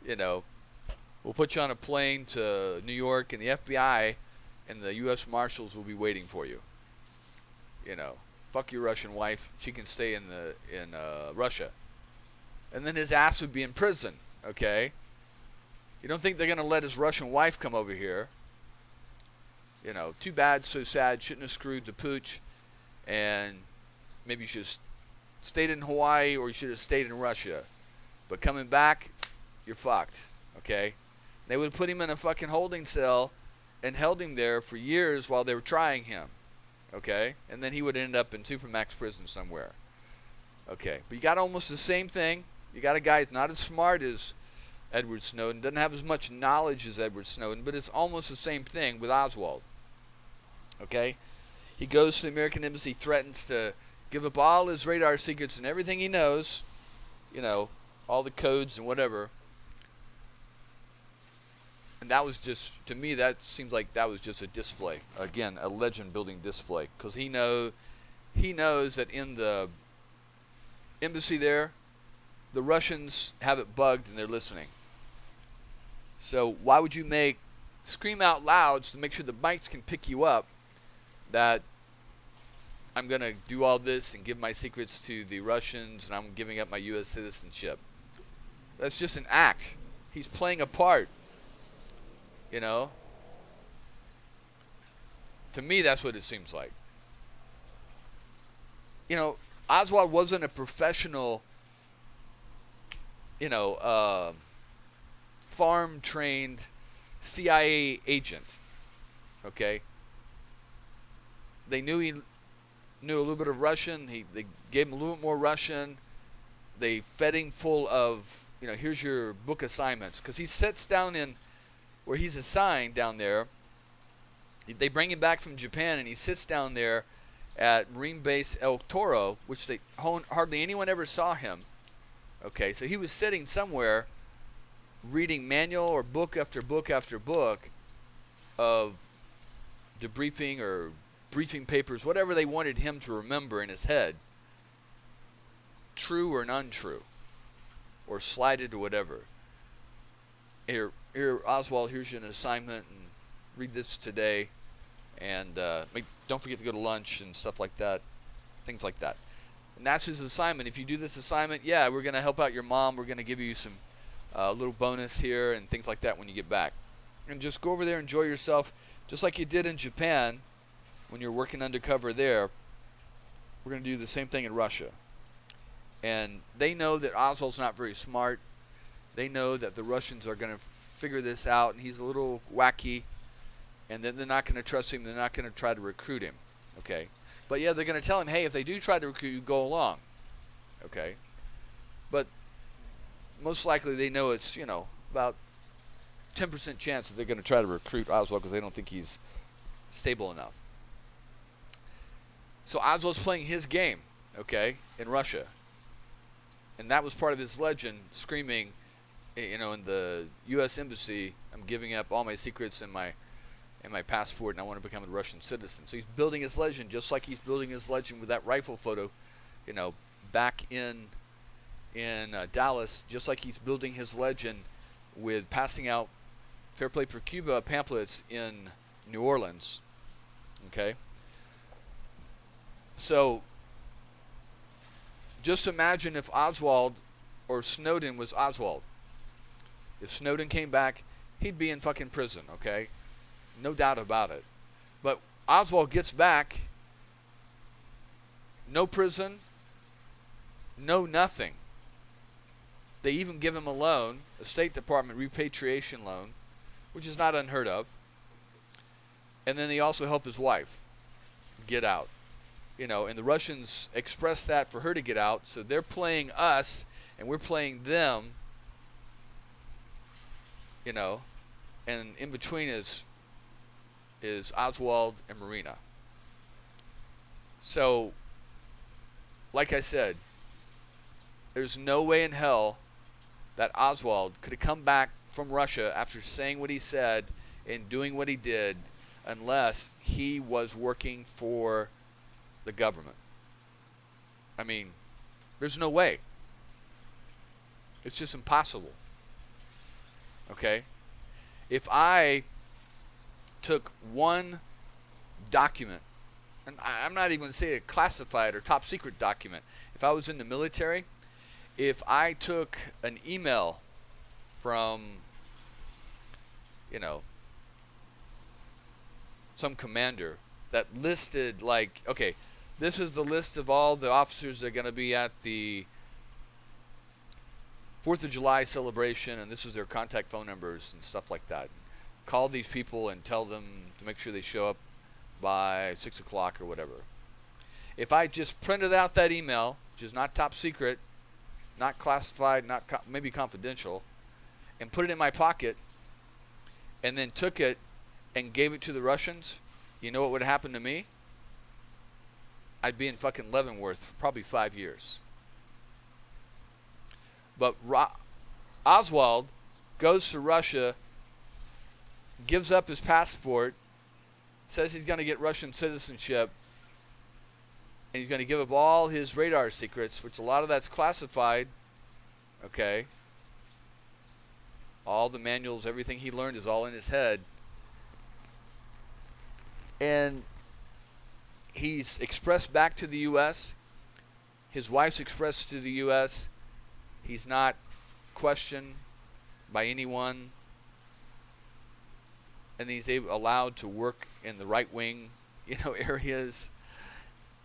We'll put you on a plane to New York, and the FBI and the U.S. Marshals will be waiting for you. Fuck your Russian wife. She can stay in Russia. And then his ass would be in prison, okay? You don't think they're going to let his Russian wife come over here? Too bad, so sad. Shouldn't have screwed the pooch. And maybe you should have stayed in Hawaii or you should have stayed in Russia. But coming back, you're fucked, okay? They would have put him in a fucking holding cell and held him there for years while they were trying him, okay? And then he would end up in Supermax prison somewhere. Okay, but you got almost the same thing. You got a guy who's not as smart as Edward Snowden, doesn't have as much knowledge as Edward Snowden, but it's almost the same thing with Oswald. Okay? He goes to the American embassy, threatens to give up all his radar secrets and everything he knows, all the codes and whatever. And that was just, to me, that seems like that was just a display. Again, a legend-building display. Because he knows that in the embassy there, the Russians have it bugged and they're listening. So why would you scream out loud to make sure the mics can pick you up that I'm going to do all this and give my secrets to the Russians and I'm giving up my U.S. citizenship? That's just an act. He's playing a part. To me, that's what it seems like. Oswald wasn't a professional, farm-trained CIA agent, okay? They knew he knew a little bit of Russian. They gave him a little bit more Russian. They fed him full of, here's your book assignments. Because he sits down in where he's assigned down there. They bring him back from Japan, and he sits down there at Marine Base El Toro, which hardly anyone ever saw him. Okay, so he was sitting somewhere reading manual or book after book after book of debriefing or briefing papers, whatever they wanted him to remember in his head, true or untrue, or slighted or whatever. Here, Oswald, here's an assignment, and read this today, and don't forget to go to lunch and stuff like that, things like that. And that's his assignment. If you do this assignment, we're going to help out your mom. We're going to give you some a little bonus here and things like that when you get back. And just go over there, enjoy yourself, just like you did in Japan when you're working undercover there. We're going to do the same thing in Russia. And they know that Oswald's not very smart. They know that the Russians are going to figure this out, and he's a little wacky, and then they're not going to trust him. They're not going to try to recruit him, okay? But, yeah, they're going to tell him, hey, if they do try to recruit you, go along, okay? But most likely they know it's, about 10% chance that they're going to try to recruit Oswald because they don't think he's stable enough. So Oswald's playing his game, okay, in Russia. And that was part of his legend, screaming, in the U.S. Embassy, I'm giving up all my secrets and my passport, and I want to become a Russian citizen. So he's building his legend just like he's building his legend with that rifle photo, back in Dallas, just like he's building his legend with passing out Fair Play for Cuba pamphlets in New Orleans. Okay? So just imagine if Oswald or Snowden was Oswald. If Snowden came back, he'd be in fucking prison, okay? No doubt about it. But Oswald gets back, no prison, no nothing. They even give him a loan, a State Department repatriation loan, which is not unheard of. And then they also help his wife get out. And the Russians express that for her to get out, so they're playing us, and we're playing them, and in between is Oswald and Marina. So, like I said, there's no way in hell that Oswald could have come back from Russia after saying what he said and doing what he did unless he was working for the government. I mean, there's no way. It's just impossible. Okay? If I took one document, and I'm not even going to say a classified or top secret document. If I was in the military, if I took an email from, some commander that listed, like, okay, this is the list of all the officers that are going to be at the 4th of July celebration, and this is their contact phone numbers and stuff like that. Call these people and tell them to make sure they show up by 6 o'clock or whatever. If I just printed out that email, which is not top secret, not classified, maybe confidential, and put it in my pocket, and then took it and gave it to the Russians, you know what would happen to me? I'd be in fucking Leavenworth for probably 5 years. But Oswald goes to Russia, gives up his passport, says he's going to get Russian citizenship, and he's going to give up all his radar secrets, which a lot of that's classified, okay? All the manuals, everything he learned is all in his head. And he's expressed back to the U.S. His wife's expressed to the U.S. He's not questioned by anyone. And he's allowed to work in the right-wing, areas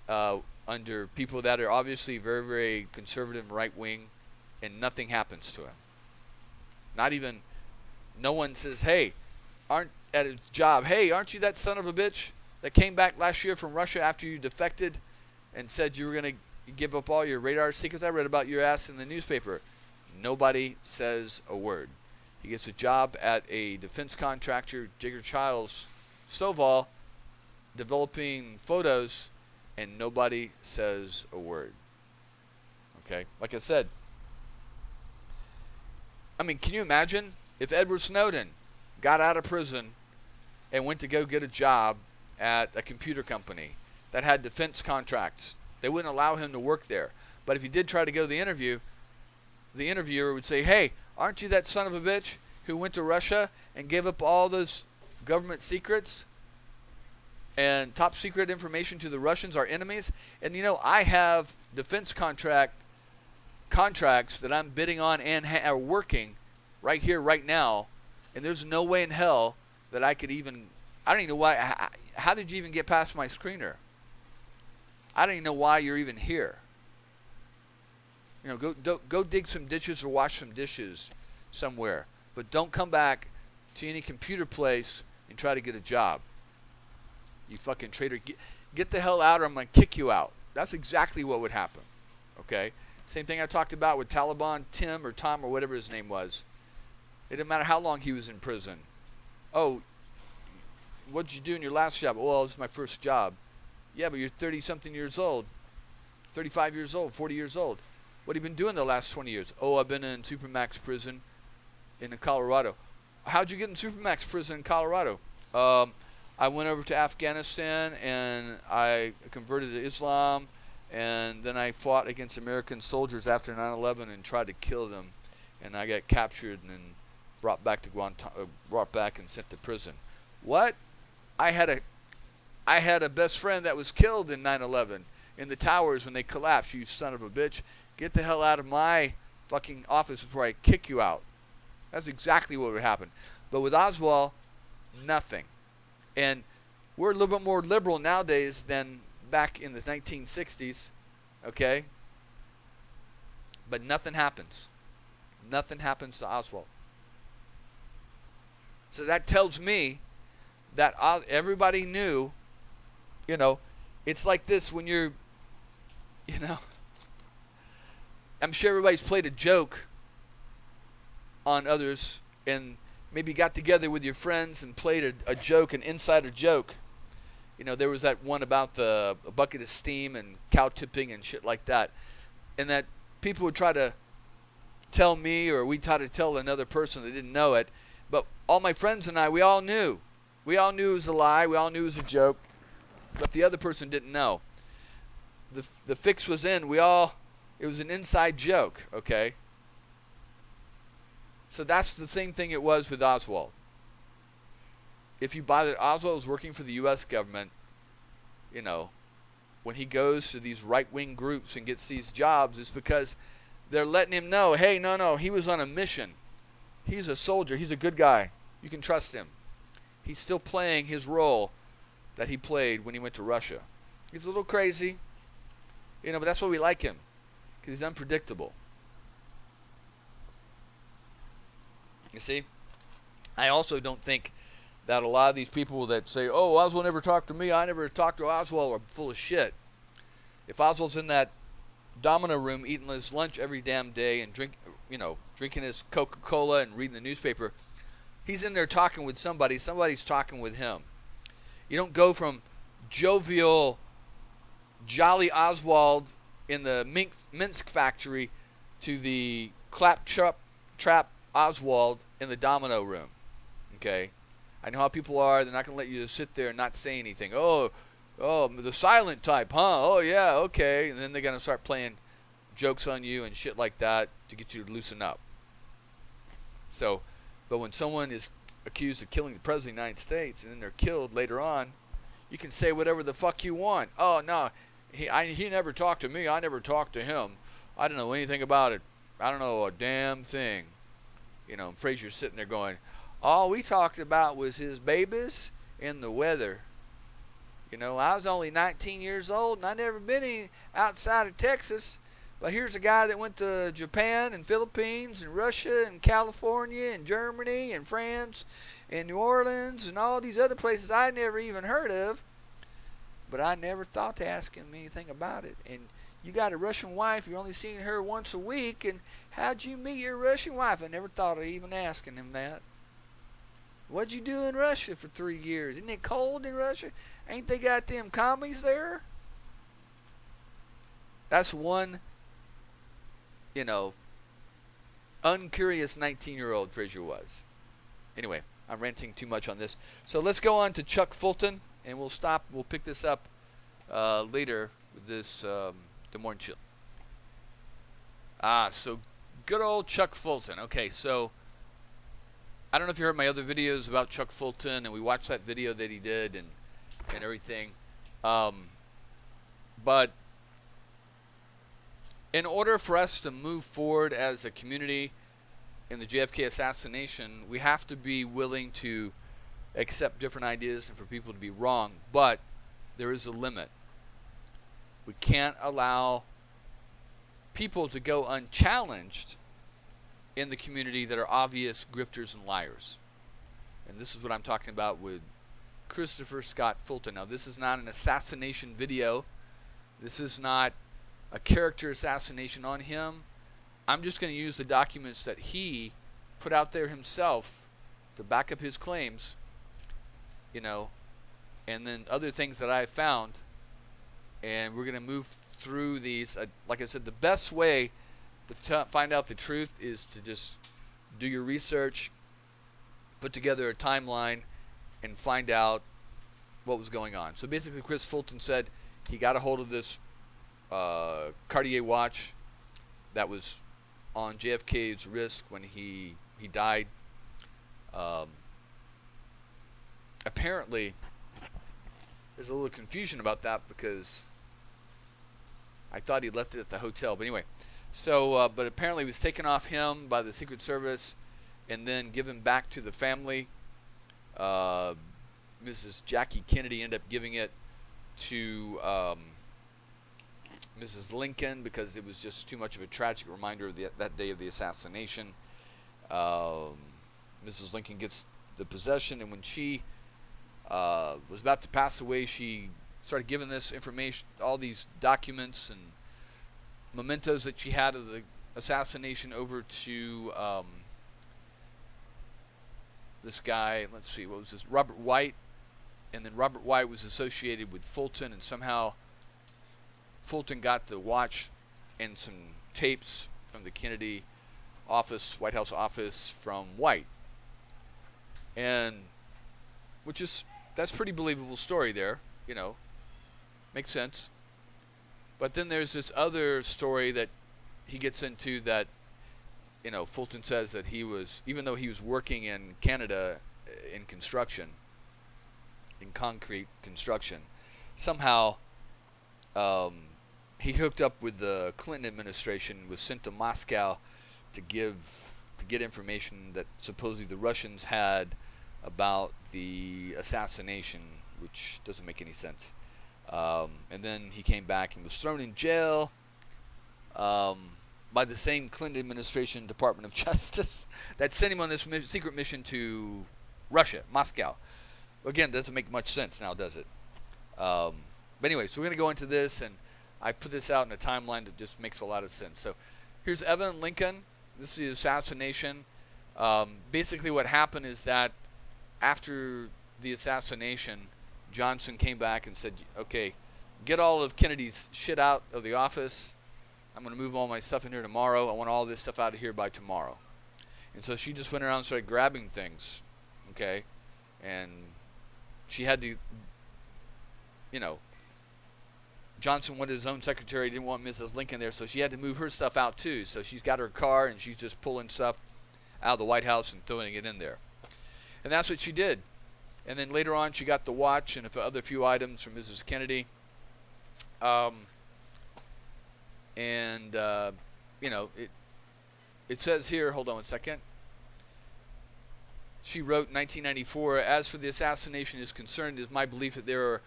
under people that are obviously very, very conservative and right-wing, and nothing happens to him. No one says, hey, aren't you that son of a bitch that came back last year from Russia after you defected and said you were going to give up all your radar secrets? I read about your ass in the newspaper. Nobody says a word. He gets a job at a defense contractor, Jigger Childs Stovall, developing photos, and nobody says a word. Okay? Like I said, can you imagine if Edward Snowden got out of prison and went to go get a job at a computer company that had defense contracts? They wouldn't allow him to work there. But if he did try to go to the interview, the interviewer would say, hey, aren't you that son of a bitch who went to Russia and gave up all those government secrets and top secret information to the Russians, our enemies? And I have defense contracts that I'm bidding on and are working right here, right now, and there's no way in hell that I could even, I don't even know why, how did you even get past my screener? I don't even know why you're even here. You know, go dig some ditches or wash some dishes somewhere, but don't come back to any computer place and try to get a job. You fucking traitor. Get the hell out or I'm going to kick you out. That's exactly what would happen. Okay? Same thing I talked about with Taliban Tim or Tom or whatever his name was. It didn't matter how long he was in prison. Oh, what'd you do in your last job? Well, it was my first job. Yeah, but you're 30-something years old, 35 years old, 40 years old. What have you been doing the last 20 years? Oh, I've been in Supermax prison in Colorado. How'd you get in Supermax prison in Colorado? I went over to Afghanistan and I converted to Islam, and then I fought against American soldiers after 9/11 and tried to kill them, and I got captured and then brought back and sent to prison. What? I had a best friend that was killed in 9/11 in the towers when they collapsed. You son of a bitch! Get the hell out of my fucking office before I kick you out. That's exactly what would happen. But with Oswald, nothing. And we're a little bit more liberal nowadays than back in the 1960s, okay? But nothing happens. Nothing happens to Oswald. So that tells me that everybody knew, you know, it's like this when you're, you know, I'm sure everybody's played a joke on others and maybe got together with your friends and played a joke, an insider joke. You know, there was that one about a bucket of steam and cow tipping and shit like that. And that people would try to tell me, or we try to tell another person that didn't know it. But all my friends and I, we all knew. We all knew it was a lie. We all knew it was a joke. But the other person didn't know. The fix was in. It was an inside joke, okay? So that's the same thing it was with Oswald. If you buy that Oswald was working for the U.S. government, you know, when he goes to these right-wing groups and gets these jobs, it's because they're letting him know, hey, no, he was on a mission. He's a soldier. He's a good guy. You can trust him. He's still playing his role that he played when he went to Russia. He's a little crazy, you know, but that's why we like him, because he's unpredictable. You see? I also don't think that a lot of these people that say, oh, Oswald never talked to me, I never talked to Oswald, are full of shit. If Oswald's in that domino room eating his lunch every damn day and drinking his Coca-Cola and reading the newspaper, he's in there talking with somebody, somebody's talking with him. You don't go from jovial, jolly Oswald in the Minsk factory to the claptrap Oswald in the domino room. Okay? I know how people are. They're not going to let you just sit there and not say anything. Oh, the silent type, huh? Oh, yeah, okay. And then they're going to start playing jokes on you and shit like that to get you to loosen up. So, but when someone is accused of killing the President of the United States and then they're killed later on, you can say whatever the fuck you want. Oh, no, he never talked to me. I never talked to him. I don't know anything about it. I don't know a damn thing. You know, Fraser's sitting there going, all we talked about was his babies and the weather. You know, I was only 19 years old and I never been outside of Texas. But here's a guy that went to Japan and Philippines and Russia and California and Germany and France and New Orleans and all these other places I never even heard of. But I never thought to ask him anything about it. And you got a Russian wife, you're only seeing her once a week, and how'd you meet your Russian wife? I never thought of even asking him that. What'd you do in Russia for 3 years? Isn't it cold in Russia? Ain't they got them commies there? That's one, you know, uncurious 19-year-old Fraser was. Anyway, I'm ranting too much on this. So let's go on to Chuck Fulton, and we'll stop. We'll pick this up later with this Des Moines Chill. So good old Chuck Fulton. Okay, so I don't know if you heard my other videos about Chuck Fulton, and we watched that video that he did and everything. But in order for us to move forward as a community in the JFK assassination, we have to be willing to accept different ideas and for people to be wrong, but there is a limit. We can't allow people to go unchallenged in the community that are obvious grifters and liars. And this is what I'm talking about with Christopher Scott Fulton. Now, this is not an assassination video. This is not a character assassination on him. I'm just going to use the documents that he put out there himself to back up his claims, and then other things that I found. And we're going to move through these. Like I said, the best way to find out the truth is to just do your research, put together a timeline, and find out what was going on. So basically, Chris Fulton said he got a hold of this Cartier watch that was on JFK's wrist when he died. Apparently, there's a little confusion about that because I thought he left it at the hotel. But anyway, so but apparently it was taken off him by the Secret Service and then given back to the family. Mrs. Jackie Kennedy ended up giving it to Mrs. Lincoln because it was just too much of a tragic reminder of that day of the assassination. Mrs. Lincoln gets the possession, and when she was about to pass away, she started giving this information, all these documents and mementos that she had of the assassination over to this guy, let's see, what was this, Robert White. And then Robert White was associated with Fulton, and somehow Fulton got the watch and some tapes from the Kennedy office, White House office, from White. And that's a pretty believable story there, makes sense. But then there's this other story that he gets into that, Fulton says that he was, even though he was working in Canada in construction, in concrete construction, somehow he hooked up with the Clinton administration, was sent to Moscow to get information that supposedly the Russians had about the assassination, which doesn't make any sense. And then he came back and was thrown in jail by the same Clinton administration Department of Justice that sent him on this secret mission to Russia, Moscow. Again, doesn't make much sense now, does it? But anyway, so we're going to go into this, and I put this out in a timeline that just makes a lot of sense. So here's Evan Lincoln. This is the assassination. Basically what happened is that after the assassination, Johnson came back and said, okay, get all of Kennedy's shit out of the office. I'm going to move all my stuff in here tomorrow. I want all this stuff out of here by tomorrow. And so she just went around and started grabbing things, okay? And she had to, Johnson wanted his own secretary, didn't want Mrs. Lincoln there, so she had to move her stuff out too. So she's got her car, and she's just pulling stuff out of the White House and throwing it in there. And that's what she did. And then later on, she got the watch and a other few items from Mrs. Kennedy. It says here, hold on one second. She wrote in 1994, as for the assassination is concerned, it is my belief that there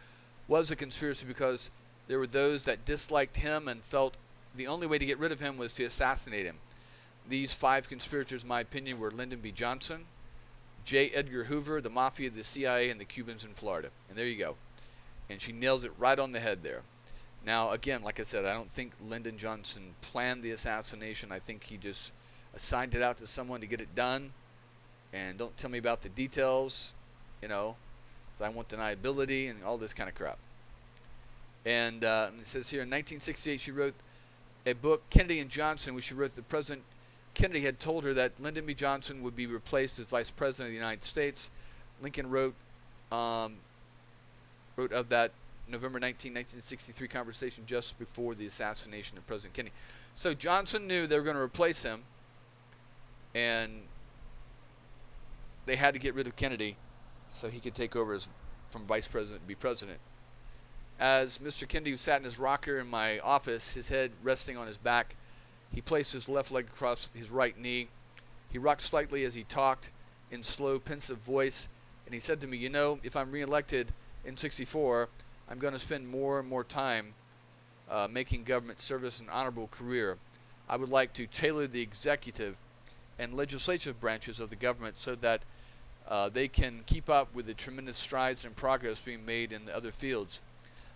was a conspiracy because there were those that disliked him and felt the only way to get rid of him was to assassinate him. These 5 conspirators, in my opinion, were Lyndon B. Johnson, J. Edgar Hoover, the Mafia, the CIA, and the Cubans in Florida. And there you go. And she nails it right on the head there. Now, again, like I said, I don't think Lyndon Johnson planned the assassination. I think he just assigned it out to someone to get it done. And don't tell me about the details, because I want deniability and all this kind of crap. And it says here, in 1968, she wrote a book, Kennedy and Johnson, which she wrote that President Kennedy had told her that Lyndon B. Johnson would be replaced as Vice President of the United States. Lincoln wrote of that November 19, 1963 conversation just before the assassination of President Kennedy. So Johnson knew they were going to replace him, and they had to get rid of Kennedy so he could take over from Vice President to be President. As Mr. Kennedy sat in his rocker in my office, his head resting on his back, he placed his left leg across his right knee He rocked slightly as he talked in slow, pensive voice, and he said to me, "You know, if I'm reelected in 64, I'm going to spend more and more time making government service an honorable career. I would like to tailor the executive and legislative branches of the government so that they can keep up with the tremendous strides and progress being made in the other fields.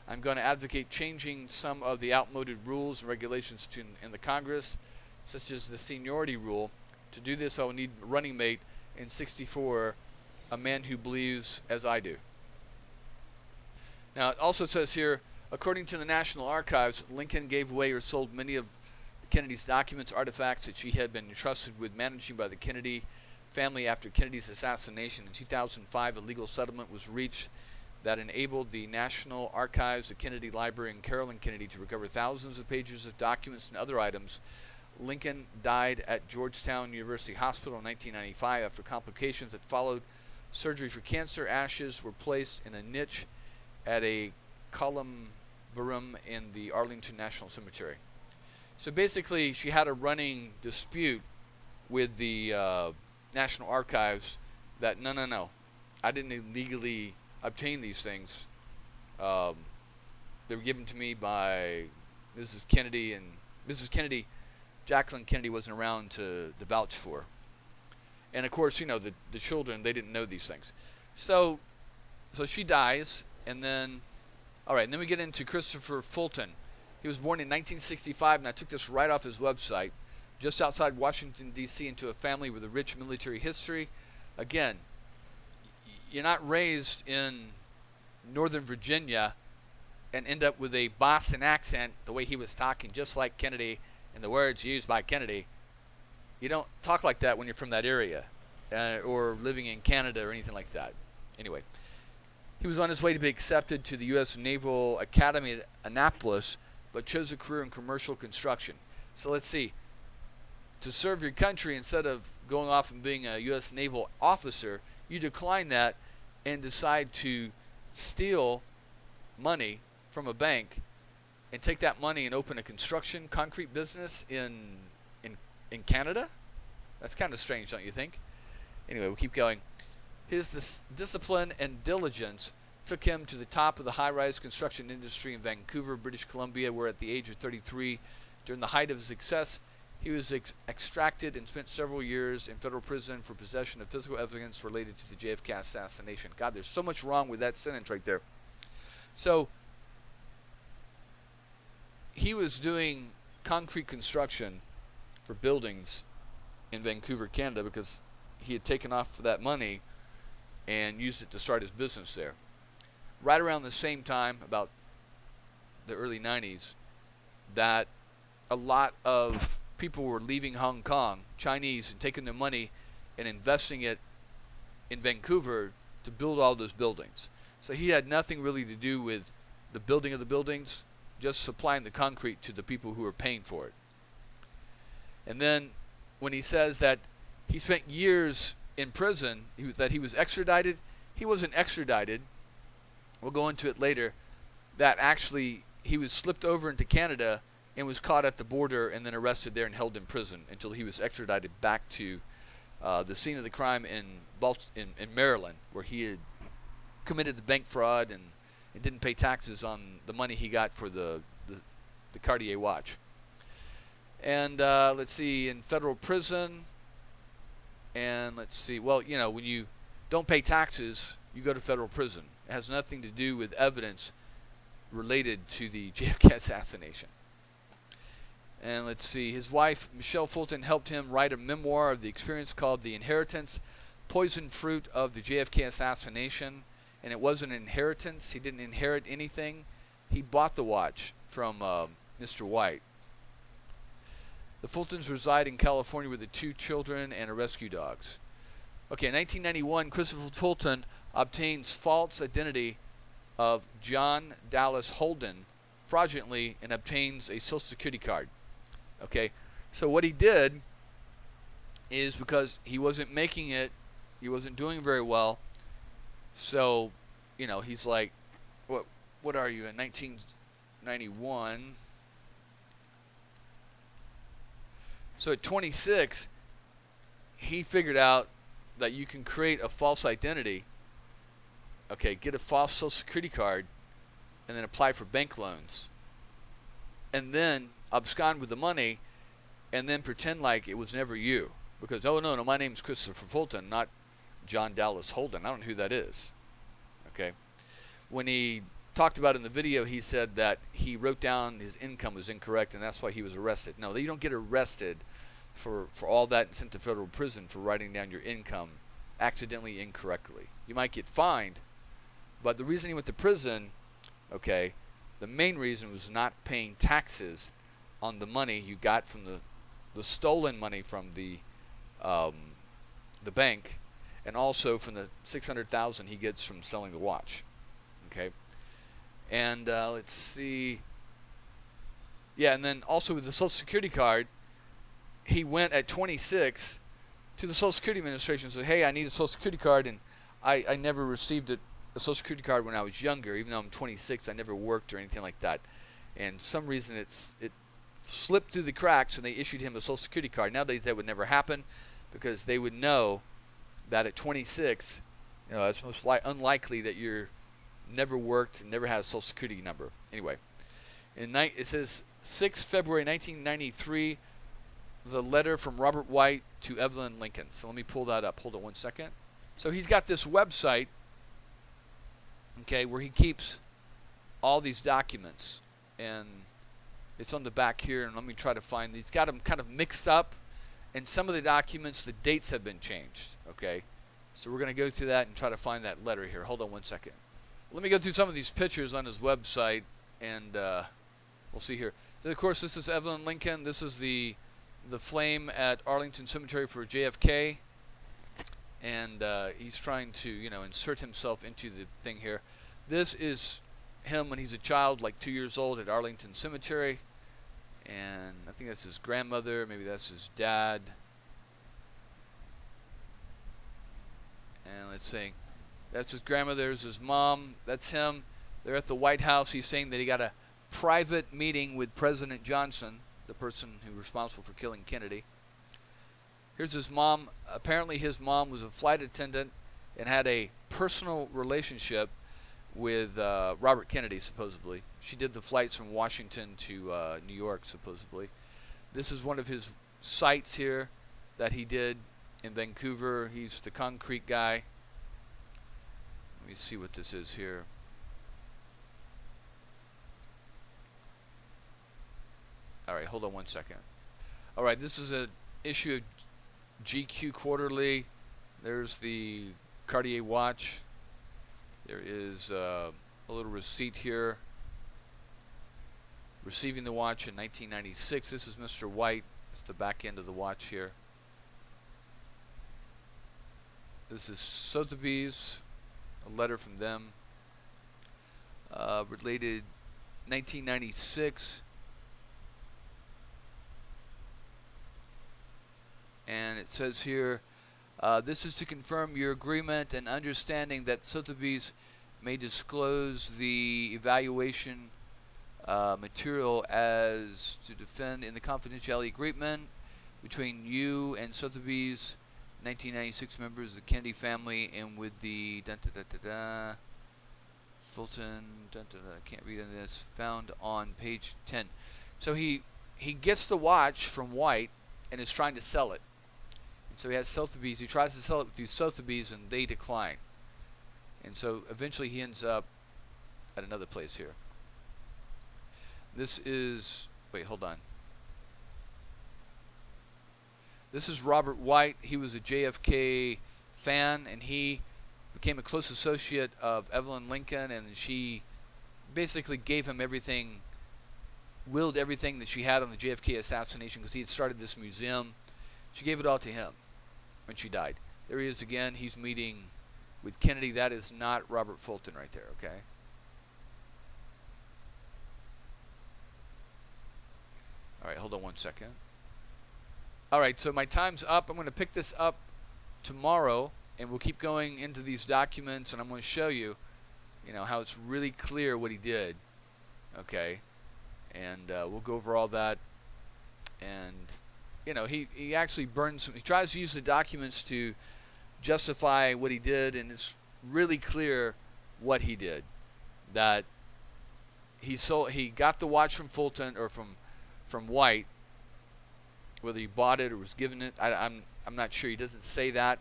I'm going to advocate changing some of the outmoded rules and regulations in the Congress, such as the seniority rule. To do this, I will need a running mate in 64, a man who believes as I do." Now, it also says here, according to the National Archives, Lincoln gave away or sold many of Kennedy's documents, artifacts that she had been entrusted with managing by the Kennedy family after Kennedy's assassination. In 2005, a legal settlement was reached that enabled the National Archives, the Kennedy Library, and Carolyn Kennedy to recover thousands of pages of documents and other items. Lincoln died at Georgetown University Hospital in 1995 after complications that followed surgery for cancer. Ashes were placed in a niche at a columbarium in the Arlington National Cemetery. So basically, she had a running dispute with the National Archives that, no, I didn't illegally obtain these things. They were given to me by Mrs. Kennedy, and Mrs. Kennedy, Jacqueline Kennedy, wasn't around to vouch for. And of course, you know, the children, they didn't know these things. So she dies, and then, all right, and then we get into Christopher Fulton. He was born in 1965, and I took this right off his website, just outside Washington, D.C., into a family with a rich military history. Again, you're not raised in Northern Virginia and end up with a Boston accent the way he was talking, just like Kennedy, and the words used by Kennedy. You don't talk like that when you're from that area or living in Canada or anything like that. Anyway, he was on his way to be accepted to the U.S. Naval Academy at Annapolis, but chose a career in commercial construction. So let's see. To serve your country, instead of going off and being a U.S. naval officer, you decline that and decide to steal money from a bank and take that money and open a construction concrete business in Canada? That's kind of strange, don't you think? Anyway, we'll keep going. His discipline and diligence took him to the top of the high-rise construction industry in Vancouver, British Columbia, where at the age of 33, during the height of his success, he was extracted and spent several years in federal prison for possession of physical evidence related to the JFK assassination. God, there's so much wrong with that sentence right there. So, he was doing concrete construction for buildings in Vancouver, Canada, because he had taken off that money and used it to start his business there. Right around the same time, about the early 90s, that a lot of people were leaving Hong Kong, Chinese, and taking their money and investing it in Vancouver to build all those buildings. So he had nothing really to do with the building of the buildings, just supplying the concrete to the people who were paying for it. And then when he says that he spent years in prison, that he was extradited, he wasn't extradited. We'll go into it later. That actually he was slipped over into Canada and was caught at the border and then arrested there and held in prison until he was extradited back to the scene of the crime in Maryland, where he had committed the bank fraud and didn't pay taxes on the money he got for the Cartier watch. And let's see, in federal prison, and let's see, well, you know, when you don't pay taxes, you go to federal prison. It has nothing to do with evidence related to the JFK assassination. And let's see, his wife, Michelle Fulton, helped him write a memoir of the experience called The Inheritance, Poisoned Fruit of the JFK Assassination. And it wasn't an inheritance. He didn't inherit anything. He bought the watch from Mr. White. The Fultons reside in California with the 2 children and a rescue dogs. Okay, in 1991, Christopher Fulton obtains false identity of John Dallas Holden fraudulently and obtains a Social Security card. Okay, so what he did is, because he wasn't making it, he wasn't doing very well, so, you know, he's like, what are you, in 1991? So at 26, he figured out that you can create a false identity, okay, get a false Social Security card, and then apply for bank loans, and then abscond with the money, and then pretend like it was never you. Because, oh, no, my name's Christopher Fulton, not John Dallas Holden. I don't know who that is. Okay. When he talked about it in the video, he said that he wrote down his income was incorrect, and that's why he was arrested. No, you don't get arrested for all that and sent to federal prison for writing down your income accidentally incorrectly. You might get fined, but the reason he went to prison, okay, the main reason was not paying taxes on the money you got from the stolen money from the bank, and also from the $600,000 he gets from selling the watch. Okay, and let's see. Yeah, and then also with the Social Security card, he went at 26 to the Social Security Administration and said, "Hey, I need a Social Security card, and I never received a Social Security card when I was younger. Even though I'm 26, I never worked or anything like that." And some reason it slipped through the cracks, and they issued him a Social Security card. Nowadays that would never happen, because they would know that at 26, it's most unlikely that you're never worked and never had a Social Security number. Anyway, it says 6 February 1993, the letter from Robert White to Evelyn Lincoln. So let me pull that up. Hold on one second. So he's got this website, okay, where he keeps all these documents, and it's on the back here, and let me try to find these. He's got them kind of mixed up, and some of the documents, the dates have been changed, okay? So we're going to go through that and try to find that letter here. Hold on one second. Let me go through some of these pictures on his website, and we'll see here. So, of course, this is Evelyn Lincoln. This is the flame at Arlington Cemetery for JFK, and he's trying to, insert himself into the thing here. This is him when he's a child, like 2 years old, at Arlington Cemetery, and I think that's his grandmother, maybe that's his dad, and let's see, that's his grandmother, there's his mom, that's him. They're at the White House. He's saying that he got a private meeting with President Johnson, the person who was responsible for killing Kennedy. Here's his mom. Apparently his mom was a flight attendant and had a personal relationship with Robert Kennedy, supposedly. She did the flights from Washington to New York, supposedly. This is one of his sites here that he did in Vancouver. He's the concrete guy. Let me see what this is here. Alright, hold on one second. Alright, this is an issue of GQ Quarterly. There's the Cartier watch. There is a little receipt here. Receiving the watch in 1996. This is Mr. White. It's the back end of the watch here. This is Sotheby's, a letter from them. Related 1996. And it says here, this is to confirm your agreement and understanding that Sotheby's may disclose the evaluation material as to defend in the confidentiality agreement between you and Sotheby's 1996 members of the Kennedy family and with the Fulton, I can't read on this, found on page 10. So he gets the watch from White and is trying to sell it. And so he has Sotheby's. He tries to sell it through Sotheby's, and they decline. And so eventually he ends up at another place here. This is, wait, hold on. This is Robert White. He was a JFK fan, and he became a close associate of Evelyn Lincoln, and she basically gave him everything, willed everything that she had on the JFK assassination, because he had started this museum. She gave it all to him when she died. There he is again. He's meeting with Kennedy. That is not Robert Fulton right there, okay? All right, hold on one second. All right, so my time's up. I'm going to pick this up tomorrow, and we'll keep going into these documents, and I'm going to show you, how it's really clear what he did, okay? And we'll go over all that, and he actually burns. He tries to use the documents to justify what he did, and it's really clear what he did. That he got the watch from Fulton or from White, whether he bought it or was given it. I'm not sure. He doesn't say that,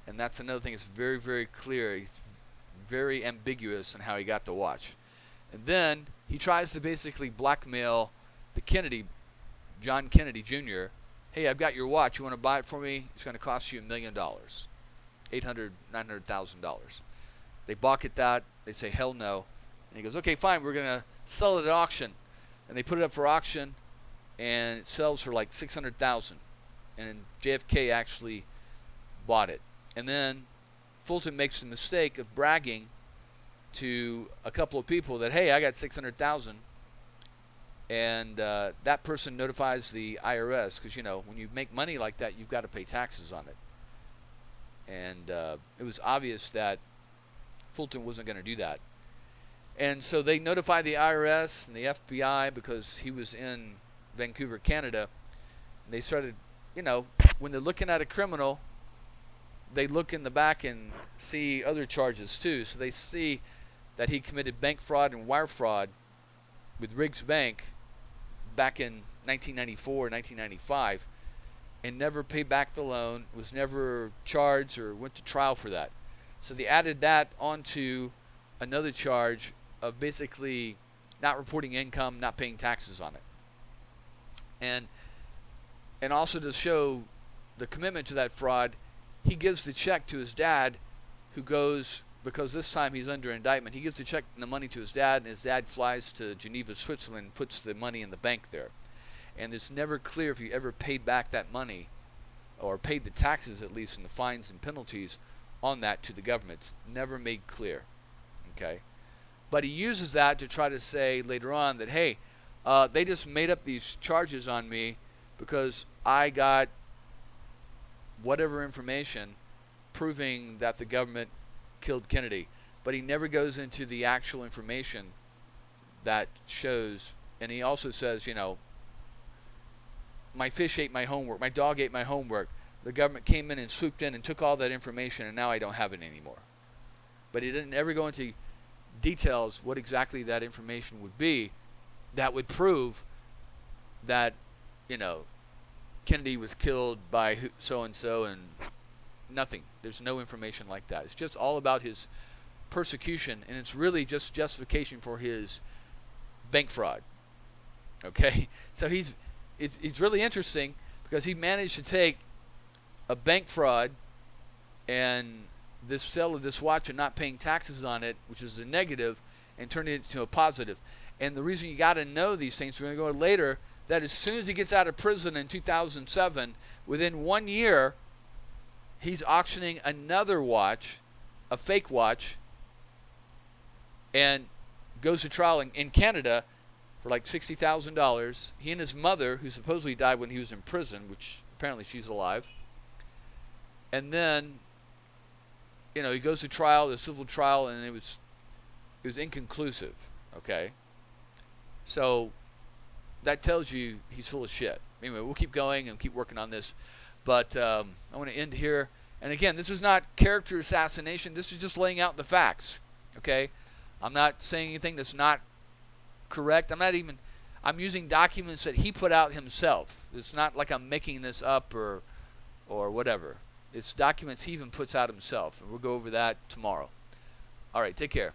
and that's another thing. It's very, very clear. He's very ambiguous in how he got the watch. And then he tries to basically blackmail the John Kennedy Jr. Hey, I've got your watch. You want to buy it for me? It's going to cost you $1 million, $900,000. They balk at that. They say, hell no. And he goes, okay, fine. We're going to sell it at auction. And they put it up for auction, and it sells for like $600,000. And JFK actually bought it. And then Fulton makes the mistake of bragging to a couple of people that, hey, I got $600,000. And that person notifies the IRS because, when you make money like that, you've got to pay taxes on it. And it was obvious that Fulton wasn't going to do that. And so they notified the IRS and the FBI because he was in Vancouver, Canada. And they started, when they're looking at a criminal, they look in the back and see other charges too. So they see that he committed bank fraud and wire fraud with Riggs Bank back in 1994, 1995, and never paid back the loan, was never charged or went to trial for that. So they added that onto another charge of basically not reporting income, not paying taxes on it. And also to show the commitment to that fraud, he gives the check to his dad, who goes, because this time he's under indictment, he gives the check and the money to his dad, and his dad flies to Geneva, Switzerland, and puts the money in the bank there. And it's never clear if he ever paid back that money, or paid the taxes at least, and the fines and penalties on that to the government. It's never made clear. Okay? But he uses that to try to say later on that, hey, they just made up these charges on me because I got whatever information proving that the government killed Kennedy. But he never goes into the actual information that shows, and he also says, my fish ate my homework, my dog ate my homework. The government came in and swooped in and took all that information, and now I don't have it anymore. But he didn't ever go into details what exactly that information would be that would prove that, Kennedy was killed by so-and-so, and nothing. There's no information like that. It's just all about his persecution, and it's really just justification for his bank fraud. Okay? So it's really interesting because he managed to take a bank fraud and this sale of this watch and not paying taxes on it, which is a negative, and turn it into a positive. And the reason you got to know these things, we're going to go later, that as soon as he gets out of prison in 2007, within 1 year, he's auctioning another watch, a fake watch, and goes to trial in Canada for like $60,000. He and his mother, who supposedly died when he was in prison, which apparently she's alive. And then, he goes to trial, the civil trial, and it was inconclusive. Okay? So that tells you he's full of shit. Anyway, we'll keep going and keep working on this. But I want to end here. And again, this is not character assassination. This is just laying out the facts. Okay? I'm not saying anything that's not correct. I'm using documents that he put out himself. It's not like I'm making this up or whatever. It's documents he even puts out himself. And we'll go over that tomorrow. All right, take care.